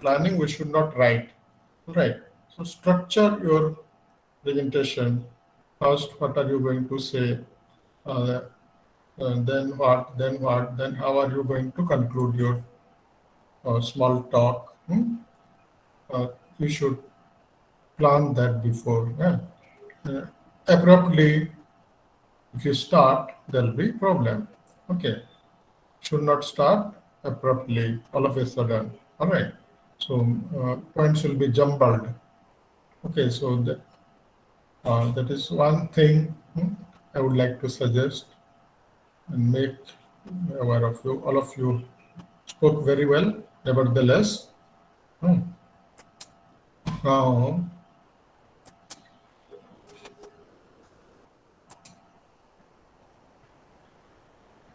planning, we should not write. Right. So structure your presentation. First, what are you going to say? Then what? Then how are you going to conclude your small talk? You should plan that before. Yeah. Abruptly, if you start, there will be problem. Okay. Should not start abruptly, all of a sudden. All right. So points will be jumbled. Okay. So that is one thing I would like to suggest and make aware of you. All of you spoke very well, nevertheless.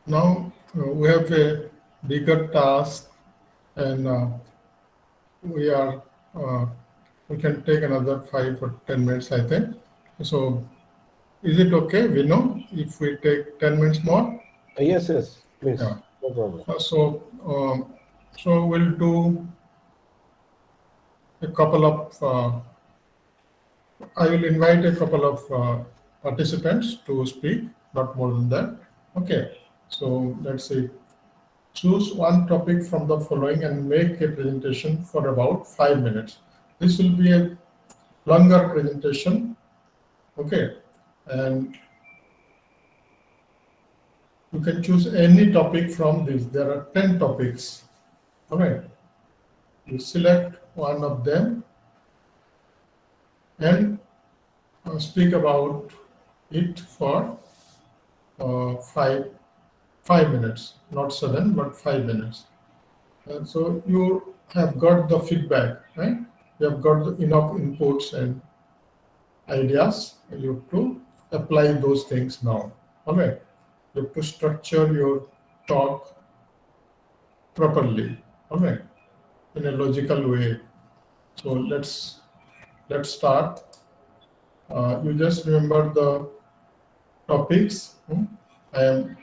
Now we have a bigger task, and we can take another 5 or 10 minutes, I think. So is it okay, we know, if we take 10 minutes more? Yes, please. Yeah. No problem. So we'll do a couple of, I will invite a couple of participants to speak, not more than that. Okay, so let's see. Choose one topic from the following and make a presentation for about 5 minutes. This will be a longer presentation. Okay, and you can choose any topic from this. There are 10 topics. All right. You select one of them and speak about it for 5 minutes, not 7, but 5 minutes. And so you have got the feedback, right? You have got the enough inputs and ideas. You have to apply those things now. All right. You have to structure your talk properly. All right. In a logical way. So let's start. You just remember the topics. I am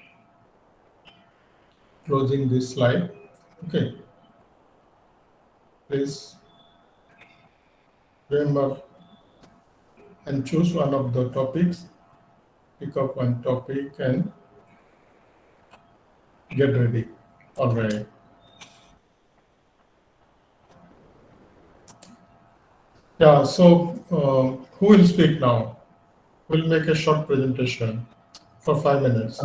closing this slide. Okay. Please remember and choose one of the topics. Pick up one topic and get ready. All right. Yeah, so who will speak now? We'll make a short presentation for 5 minutes.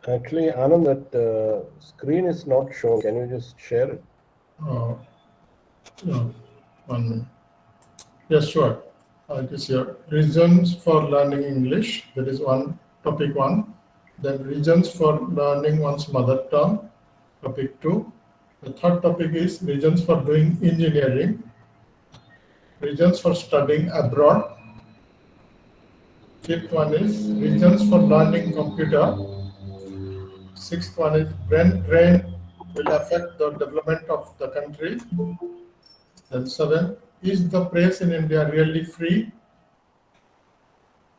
Actually, Anand, that screen is not shown. Can you just share it? Yeah, 1 minute. Yes, sure. It is here. Reasons for learning English. That is topic 1. Then reasons for learning one's mother tongue. Topic 2. The third topic is reasons for doing engineering. Reasons for studying abroad. Fifth one is reasons for learning computer. Sixth one is brain drain will affect the development of the country. Then 7, is the press in India really free?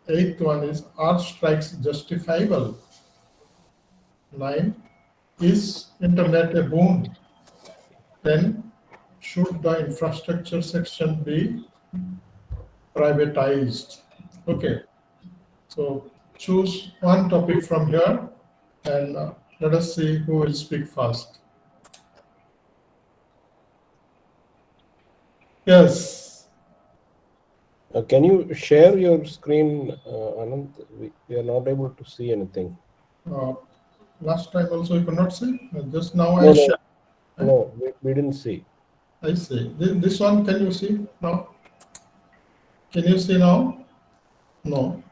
8th one is, are strikes justifiable? 9, is internet a boon? 10, should the infrastructure section be privatized. Okay, so choose one topic from here and let us see who will speak first. Yes. Can you share your screen, Anand? We are not able to see anything. Last time also you could not see. Just now No, I share. no, we didn't see. I see. This one, can you see now? Can you see now? No.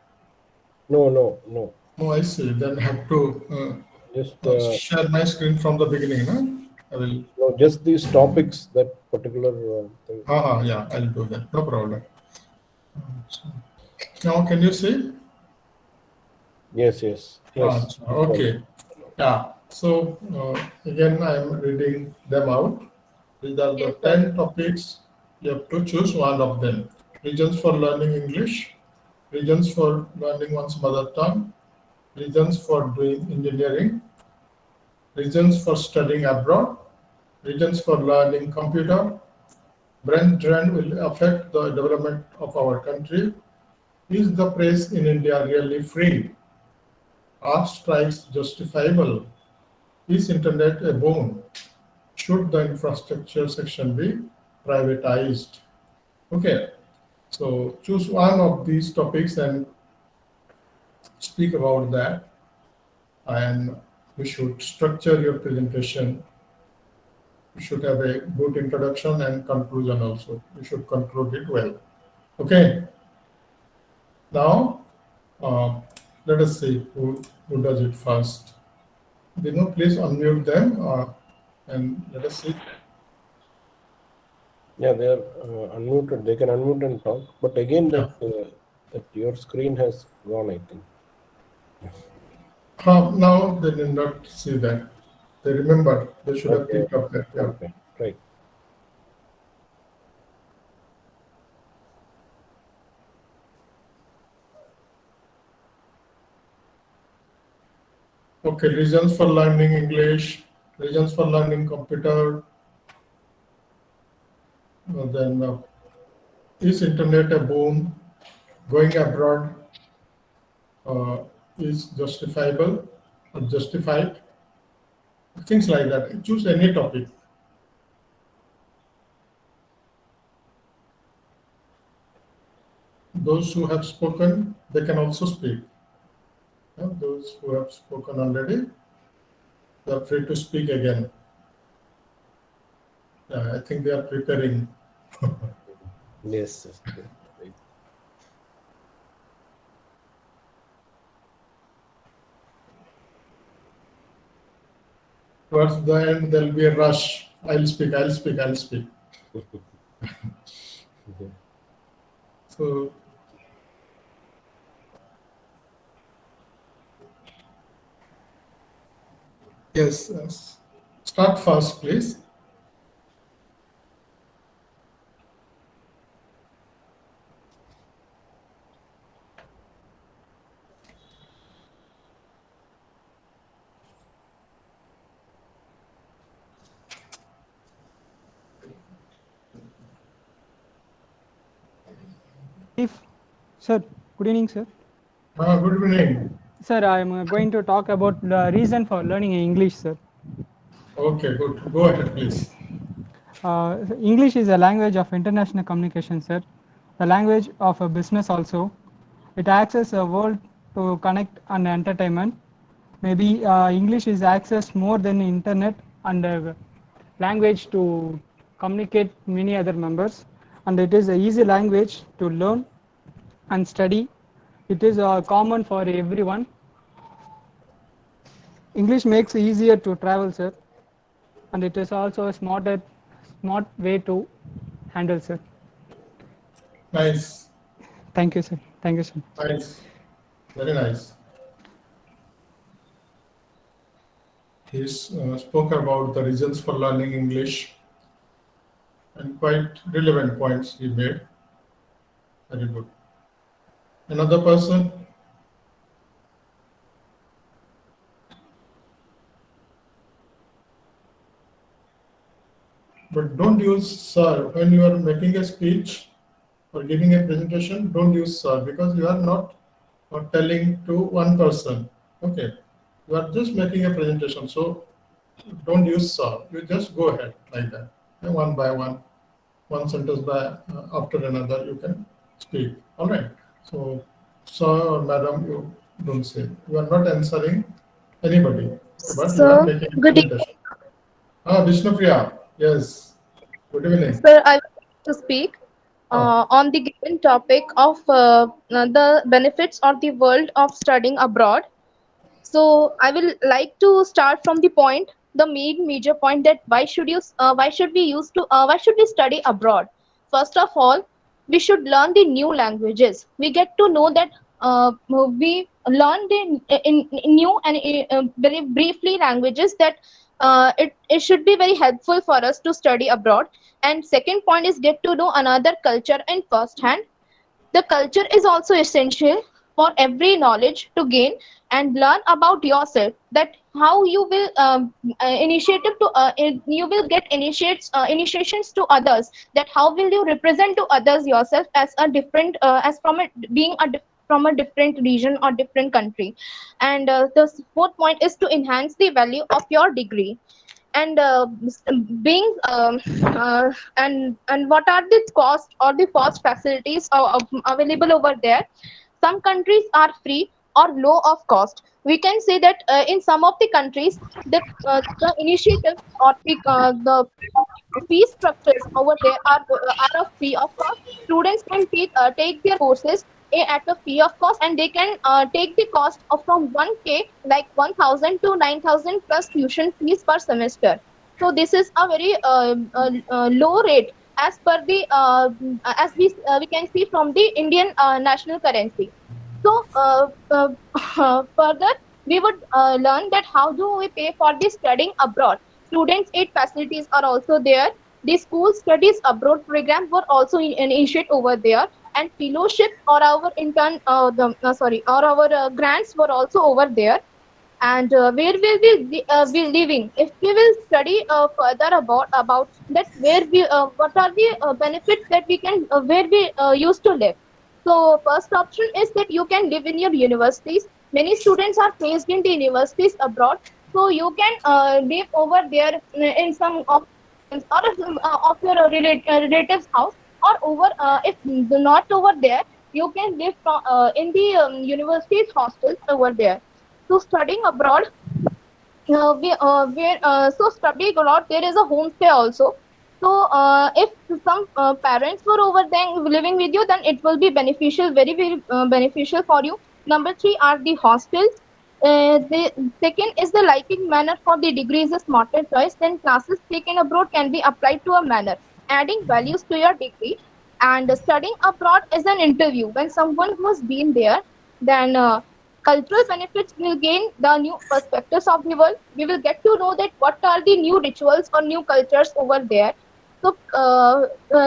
No. Oh, I see. Then I have to Just share my screen from the beginning. Huh? I will. no, just these topics, that particular thing. Yeah, I'll do that. No problem. Now, can you see? Yes. Okay. Yeah. So again, I am reading them out. These are the 10 topics. You have to choose one of them. Reasons for learning English, reasons for learning one's mother tongue, reasons for doing engineering, reasons for studying abroad, reasons for learning computer, brain drain will affect the development of our country. Is the press in India really free? Are strikes justifiable? Is internet a boon? Should the infrastructure section be privatized? Okay, so choose one of these topics and speak about that. And you should structure your presentation. You should have a good introduction and conclusion also. You should conclude it well. Okay. Now, let us see who does it first. Dino, please unmute them and let us see. Yeah, they are unmuted. They can unmute and talk. But again, that your screen has gone, I think. Now they did not see that. They remember. They should have picked up that. Yeah. Okay, right. Okay, reasons for learning English, reasons for learning computer. Then is internet a boon? Going abroad is justifiable or justified? Things like that. Choose any topic. Those who have spoken, they can also speak. Those who have spoken already, they are free to speak again. I think they are preparing. Yes. Towards the end, there will be a rush. I'll speak. So, yes. Start fast, please. Sir, good evening, sir. Good evening. Sir, I am going to talk about the reason for learning English, sir. Okay, good. Go ahead, please. English is a language of international communication, sir. The language of a business also. It acts as a world to connect and entertainment. Maybe English is accessed more than internet and a language to communicate many other members. And it is an easy language to learn and study. It is common for everyone. English makes it easier to travel, sir. And it is also a smart way to handle, sir. Nice. Thank you, sir. Thank you, sir. Nice. Very nice. He spoke about the reasons for learning English and quite relevant points he made. Very good. Another person? But don't use sir when you are making a speech for giving a presentation, don't use sir, because you are not telling to one person. Okay, you are just making a presentation, so don't use sir. You just go ahead like that, and one by one sentence by after another, you can speak. All right. So, sir or madam, you don't say. You are not answering anybody, but you are Sir, making a good evening. presentation. Vishnupriya, yes. Good evening. Sir, I would like to speak on the given topic of the benefits of the world of studying abroad. So I will like to start from the point, the main major point, that why should we study abroad? First of all, we should learn the new languages. We get to know that we learn the in new and very briefly languages that it should be very helpful for us to study abroad. And second point is get to know another culture in first hand. The culture is also essential for every knowledge to gain and learn about yourself. That how you will you will get initiations to others. That how will you represent to others yourself as a different as from a being a from a different region or different country. And the fourth point is to enhance the value of your degree. And being and what are the cost or the cost facilities available over there? Some countries are free or low of cost. We can say that in some of the countries the initiatives or the fee structures over there are of free of cost. Students can take their courses at a fee of cost, and they can take the cost of from 1K, like 1,000 to 9,000 plus tuition fees per semester. So this is a very low rate as per the as we can see from the Indian national currency. So further, we would learn that how do we pay for the studying abroad. Students' aid facilities are also there. The school studies abroad programs were also initiated over there, and fellowship or our intern, or our grants were also over there. And where will we be living? If we will study further about that, where we what are the benefits that we can where we used to live. So first option is that you can live in your universities. Many students are placed in the universities abroad, so you can live over there in some of of your relatives' house, or over if not over there, you can live in the university's hostels over there. So studying abroad, so studying abroad, there is a homestay also. So if some parents were over there living with you, then it will be beneficial, very beneficial for you. Number 3 are the hostels. The second is the liking manner for the degree is a smarter choice. Then classes taken abroad can be applied to a manner, adding values to your degree. And studying abroad is an interview. When someone who has been there, then cultural benefits will gain the new perspectives of the world. We will get to know that what are the new rituals or new cultures over there. So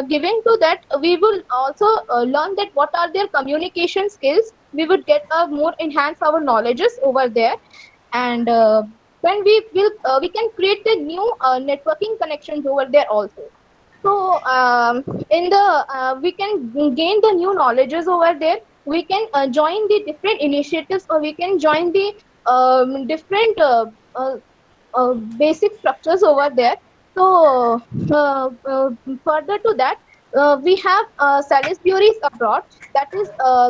given to that, we will also learn that what are their communication skills. We would get more enhance our knowledges over there. And then we can create the new networking connections over there also. So in the we can gain the new knowledges over there. We can join the different initiatives, or we can join the different basic structures over there. So further to that, we have Salisbury's abroad. That is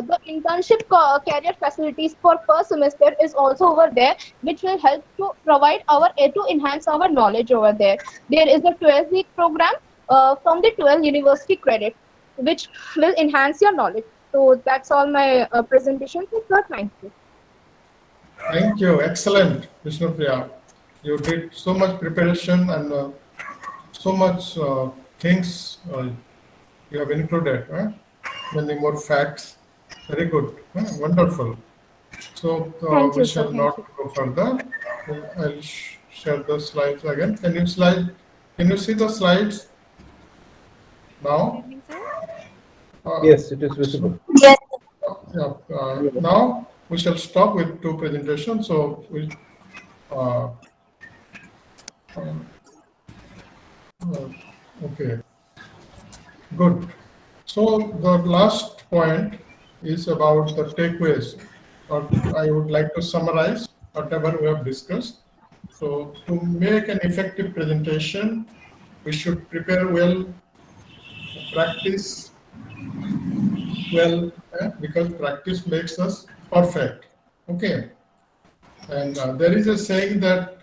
the internship career facilities for first semester is also over there, which will help to provide to enhance our knowledge over there. There is a 12-week program from the 12 university credit, which will enhance your knowledge. So that's all my presentation. Sir, thank you. Thank you. Excellent, Vishnupriya. You did so much preparation and so much things you have included. Many more facts. Very good. Wonderful. So we shall not go further. I'll share the slides again. Can you see the slides now? Yes, it is visible. Yes. Now we shall stop with 2 presentations. So we okay, good. So the last point is about the takeaways, or I would like to summarize whatever we have discussed. So to make an effective presentation, we should prepare well, practice well, because practice makes us perfect. Okay. And there is a saying that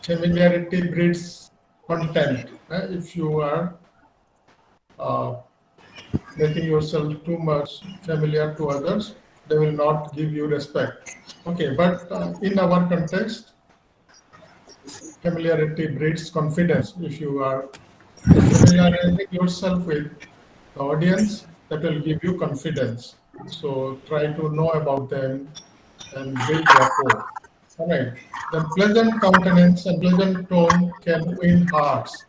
familiarity breeds contempt. If you are making yourself too much familiar to others, they will not give you respect. Okay, but in our context, familiarity breeds confidence. If you are familiarizing yourself with the audience, that will give you confidence. So try to know about them and build rapport. All right. The pleasant countenance and pleasant tone can win hearts.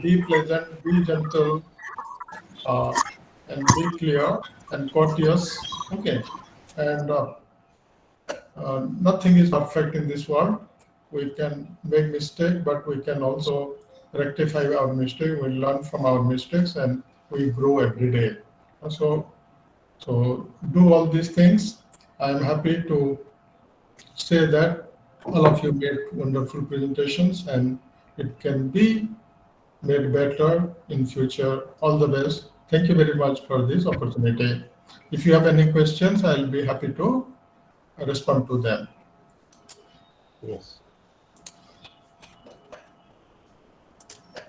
Be pleasant, be gentle, and be clear and courteous. Okay. And nothing is perfect in this world. We can make mistake, but we can also rectify our mistake. We learn from our mistakes and we grow every day. So do all these things. I'm happy to say that all of you made wonderful presentations and it can be made better in future. All the best. Thank you very much for this opportunity. If you have any questions, I'll be happy to respond to them. Yes.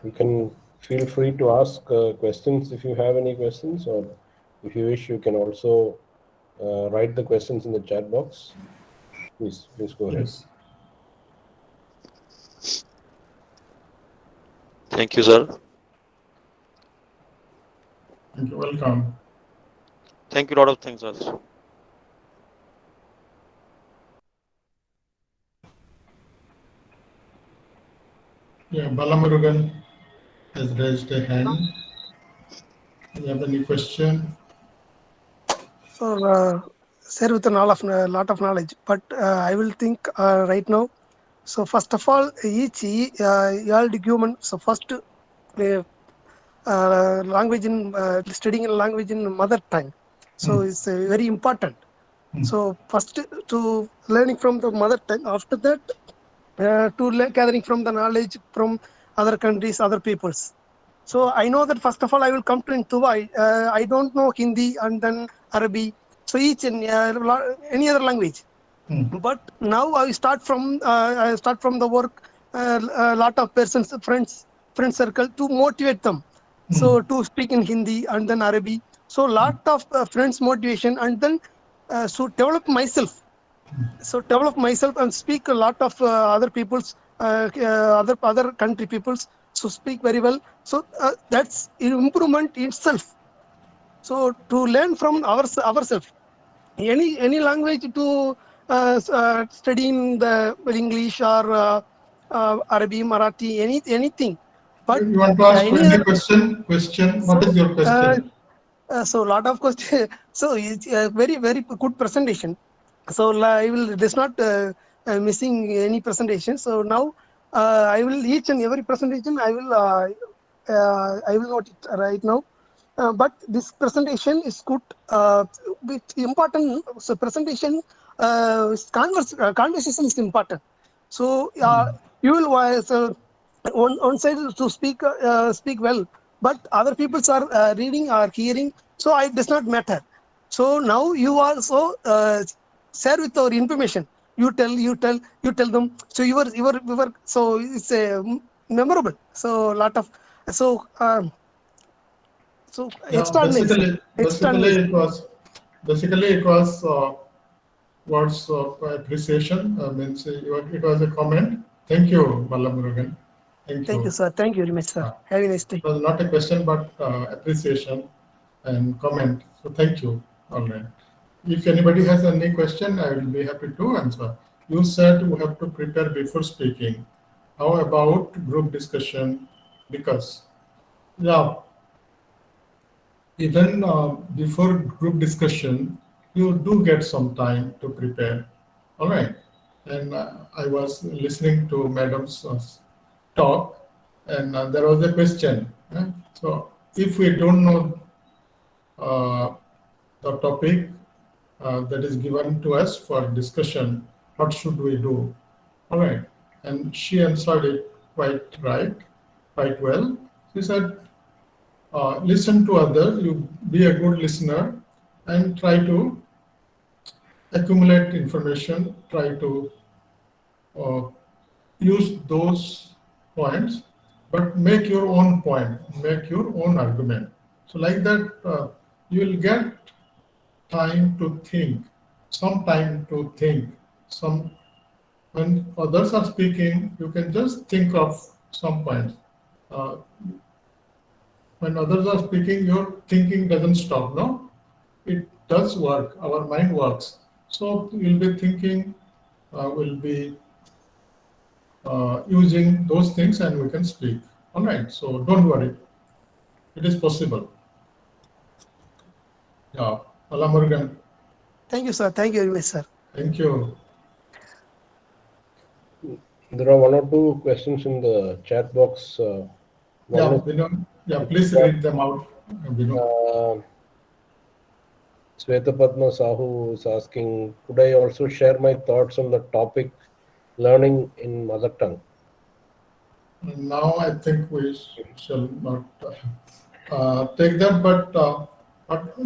You can feel free to ask questions if you have any questions, or if you wish, you can also write the questions in the chat box. Please go ahead. Yes. Thank you, sir. Thank you. Welcome. Thank you. A lot of things, sir. Yeah, Balamurugan has raised a hand. Do you have any question? So, share with a lot of knowledge, but I will think right now. So first of all, each human. So first, language in studying a language in mother tongue. So it's very important. So first to learning from the mother tongue. After that, gathering from the knowledge from other countries, other peoples. So I know that first of all I will come to in Dubai. I don't know Hindi and then Arabic. So each and any other language. But now I start from the work. A lot of persons, friend circle to motivate them. So to speak in Hindi and then Arabic. So lot of friends motivation and then so develop myself. So develop myself and speak a lot of other people's other country peoples. So speak very well. So that's improvement itself. So to learn from ourselves, any language to studying the English or Arabic, Marathi, anything. But you want to ask any question? What is your question? So a lot of questions. So it's a very good presentation. So I will. There's not missing any presentation. So now I will each and every presentation I will note it right now. But this presentation is good. With important. So presentation, conversation is important. So you will one side to speak well, but other people are reading or hearing. So it does not matter. So now you also share with our information. You tell them. So your so it's memorable. So lot of so. So extraordinary. Basically it was words of appreciation. Means it was a comment. Thank you, Balamurugan. Thank you, sir. Thank you very much, sir. Have a nice day. It was not a question, but appreciation and comment. So thank you. All right. If anybody has any question, I will be happy to answer. You said we have to prepare before speaking. How about group discussion? Because even before group discussion, you do get some time to prepare. All right. And I was listening to Madam's talk, and there was a question. So if we don't know the topic that is given to us for discussion. What should we do? All right. And she answered it quite well. She said, listen to others, you be a good listener and try to accumulate information, try to use those points, but make your own point, make your own argument. So like that, you will get time to think, some time to think. When others are speaking, you can just think of some points. When others are speaking, your thinking doesn't stop, no? It does work, our mind works. So you'll be thinking, we'll be using those things and we can speak. All right, so don't worry. It is possible. Yeah, Ala Morgan. Thank you, sir. Thank you very much, sir. Thank you. There are one or two questions in the chat box. Please read them out. Sweta Padma Sahu is asking, could I also share my thoughts on the topic learning in mother tongue? Now I think we shall not take that, but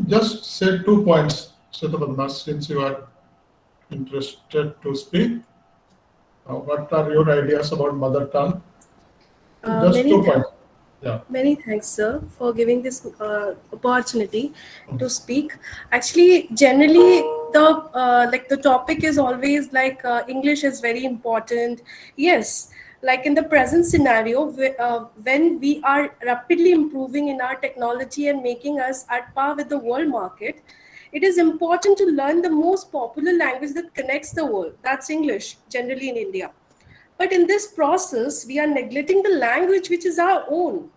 just say 2 points, Sweta Padma, since you are interested to speak. What are your ideas about mother tongue? Just 2 points. Yeah. Many thanks, sir, for giving this opportunity to speak. Actually, generally, the topic is always like English is very important. Yes, like in the present scenario, when we are rapidly improving in our technology and making us at par with the world market, it is important to learn the most popular language that connects the world. That's English, generally in India. But in this process, we are neglecting the language which is our own.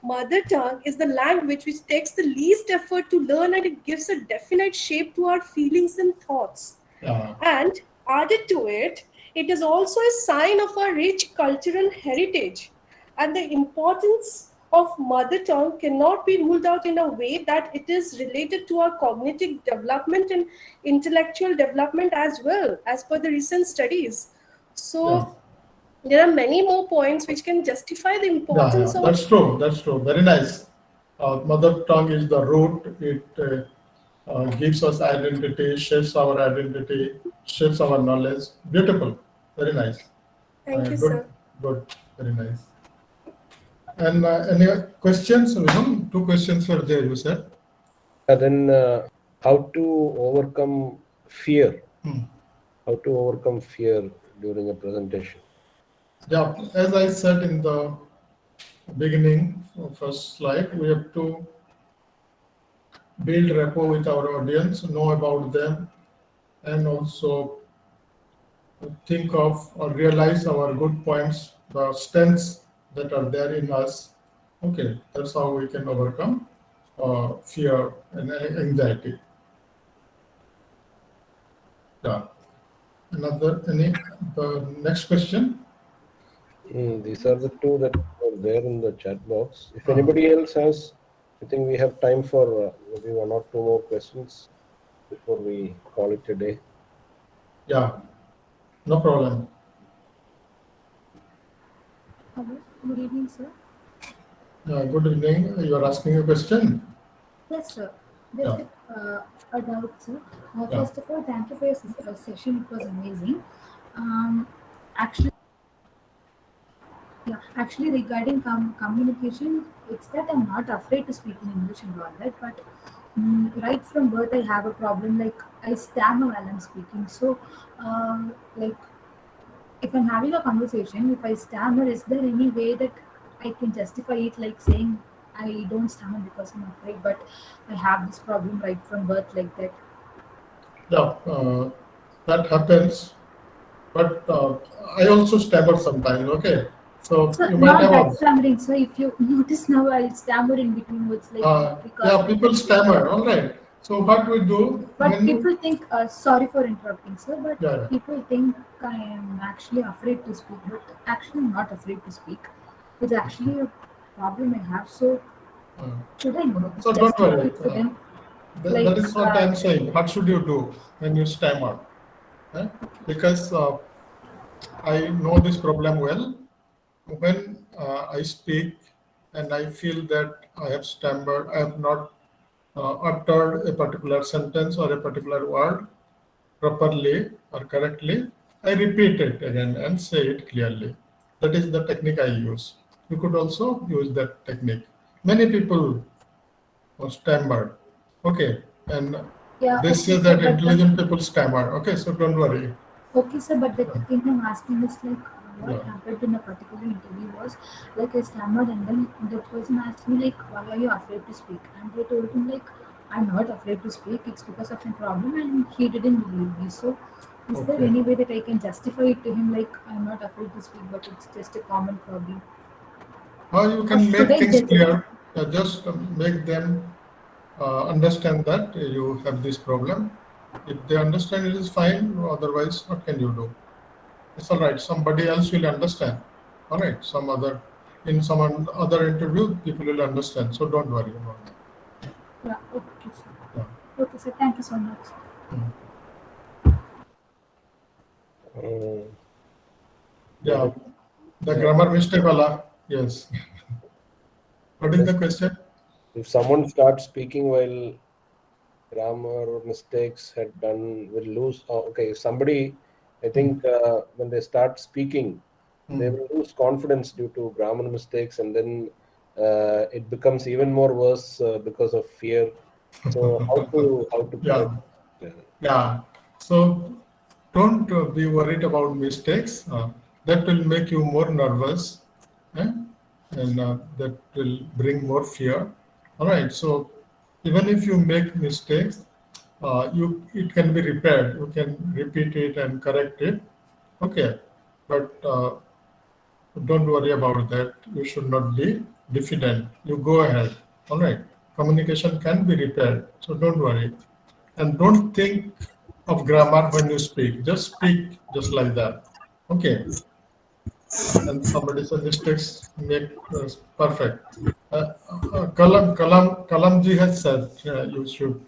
Mother tongue is the language which takes the least effort to learn, and it gives a definite shape to our feelings and thoughts. And added to it, it is also a sign of our rich cultural heritage. And the importance of mother tongue cannot be ruled out in a way that it is related to our cognitive development and intellectual development as well, as per the recent studies. So there are many more points which can justify the importance of... That's true. That's true. Very nice. Mother tongue is the root. It gives us identity, shapes our identity, shapes our knowledge. Beautiful. Very nice. Thank you, sir. Good. Very nice. And any questions? 2 questions were there, you said. And then how to overcome fear? How to overcome fear during a presentation? Yeah, as I said in the beginning, first slide, we have to build rapport with our audience, know about them, and also think of or realize our good points, the strengths that are there in us. Okay, that's how we can overcome fear and anxiety. Yeah. The next question? These are the 2 that are there in the chat box. If anybody else has, I think we have time for maybe 1 or 2 more questions before we call it a day. Yeah, no problem. Hello, good evening, sir. Good evening. You are asking a question? Yes, sir. Just a doubt, sir. First of all, thank you for your session. It was amazing. Actually, regarding communication, it's that I'm not afraid to speak in English and all that, but right from birth, I have a problem. Like, I stammer while I'm speaking. So, like, if I'm having a conversation, if I stammer, is there any way that I can justify it, like saying I don't stammer because I'm afraid, but I have this problem right from birth, like that? Yeah, that happens. But I also stammer sometimes, okay? So you might not have that stammering. So if you notice now, I'll stammer in between words, like because people stammer, all right. So what we do? But people think, sorry for interrupting, sir, but people think I am actually afraid to speak, but actually I'm not afraid to speak. It's actually a problem I have. So should I So don't worry. That is what I'm saying. What should you do when you stammer? Because I know this problem well. When I speak and I feel that I have stammered, I have not uttered a particular sentence or a particular word properly or correctly, I repeat it again and say it clearly. That is the technique I use. You could also use that technique. Many people stammer. Okay, and Yeah, they okay, say sir, that but intelligent people stammer. Okay, so don't worry. okay, sir, but the thing I'm asking is like what Yeah. happened in a particular interview was like I stammered and then the person asked me like why are you afraid to speak? And I told him like I'm not afraid to speak, it's because of my problem and he didn't believe me. So is there Okay. any way that I can justify it to him like I'm not afraid to speak but it's just a common problem? You Or can should make I things just clear. Just make them understand that you have this problem. If they understand, it is fine. Otherwise, what can you do? It's all right. Somebody else will understand. All right. In some other interview, people will understand. So don't worry about that. yeah, okay sir. Yeah. Okay sir, thank you so much. Yeah. The Yeah. grammar mistake, wala. Yes. What is the question? If someone starts speaking while grammar mistakes had done, will lose. Okay, if somebody, I think when they start speaking, they will lose confidence due to grammar mistakes, and then it becomes even more worse because of fear. So how to correct? Yeah. Yeah. So don't be worried about mistakes. That will make you more nervous, eh? And that will bring more fear. All right. So even if you make mistakes, it can be repaired. You can repeat it and correct it. Okay. But don't worry about that. You should not be diffident. You go ahead. All right. Communication can be repaired. So don't worry. And don't think of grammar when you speak. Just speak just like that. Okay. And somebody said mistakes make perfect. Kalamji has said you should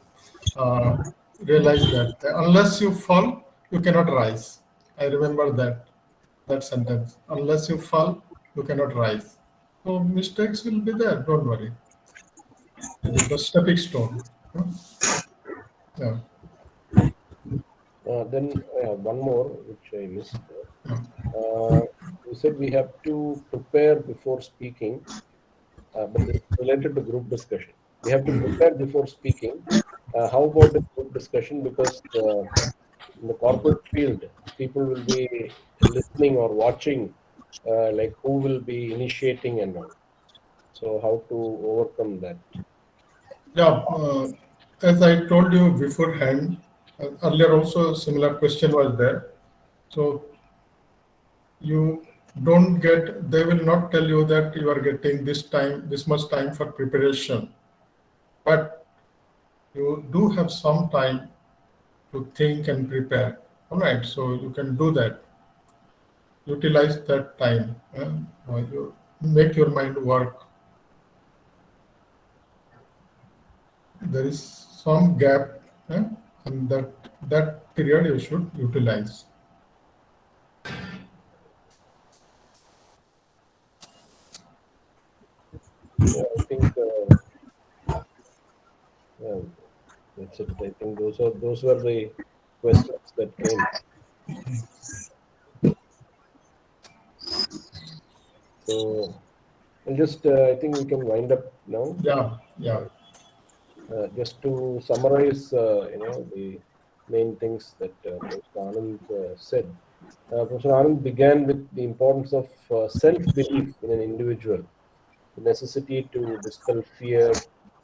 uh, realize that unless you fall, you cannot rise. I remember that sentence. Unless you fall, you cannot rise. So mistakes will be there. Don't worry. It is the stepping stone. Yeah. Then one more which I missed. You said we have to prepare before speaking, but this is related to group discussion. We have to prepare before speaking. How about the group discussion? Because in the corporate field, people will be listening or watching, like who will be initiating and all. So how to overcome that? Yeah, as I told you beforehand, earlier also a similar question was there. So you don't get, they will not tell you that you are getting this much time for preparation, but you do have some time to think and prepare. All right, so you can do that. Utilize that time. You make your mind work. There is some gap, and that period you should utilize. Yeah, I think yeah, that's it. I think those were the questions that came. So I'll just I think we can wind up now. Yeah. Just to summarize, the main things that Professor Anand said. Professor Anand began with the importance of self-belief in an individual, the necessity to dispel fear,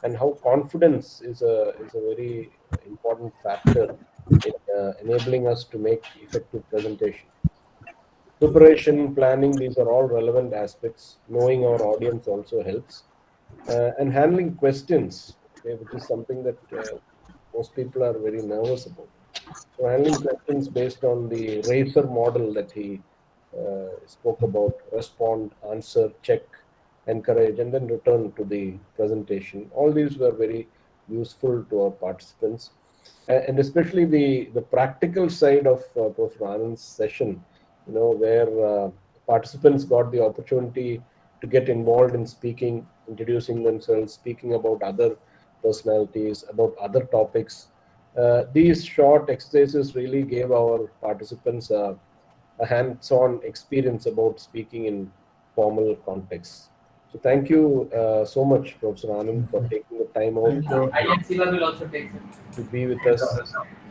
and how confidence is a very important factor in enabling us to make effective presentation. Preparation, planning, these are all relevant aspects. Knowing our audience also helps. And handling questions, okay, which is something that most people are very nervous about. So handling questions based on the racer model that he spoke about: respond, answer, check, encourage, and then return to the presentation. All these were very useful to our participants. And especially the practical side of Professor Anand's session, where participants got the opportunity to get involved in speaking, introducing themselves, speaking about other personalities, about other topics. These short exercises really gave our participants a hands-on experience about speaking in formal contexts. So thank you so much, Professor Anand, for taking the time out Thank you. to be with us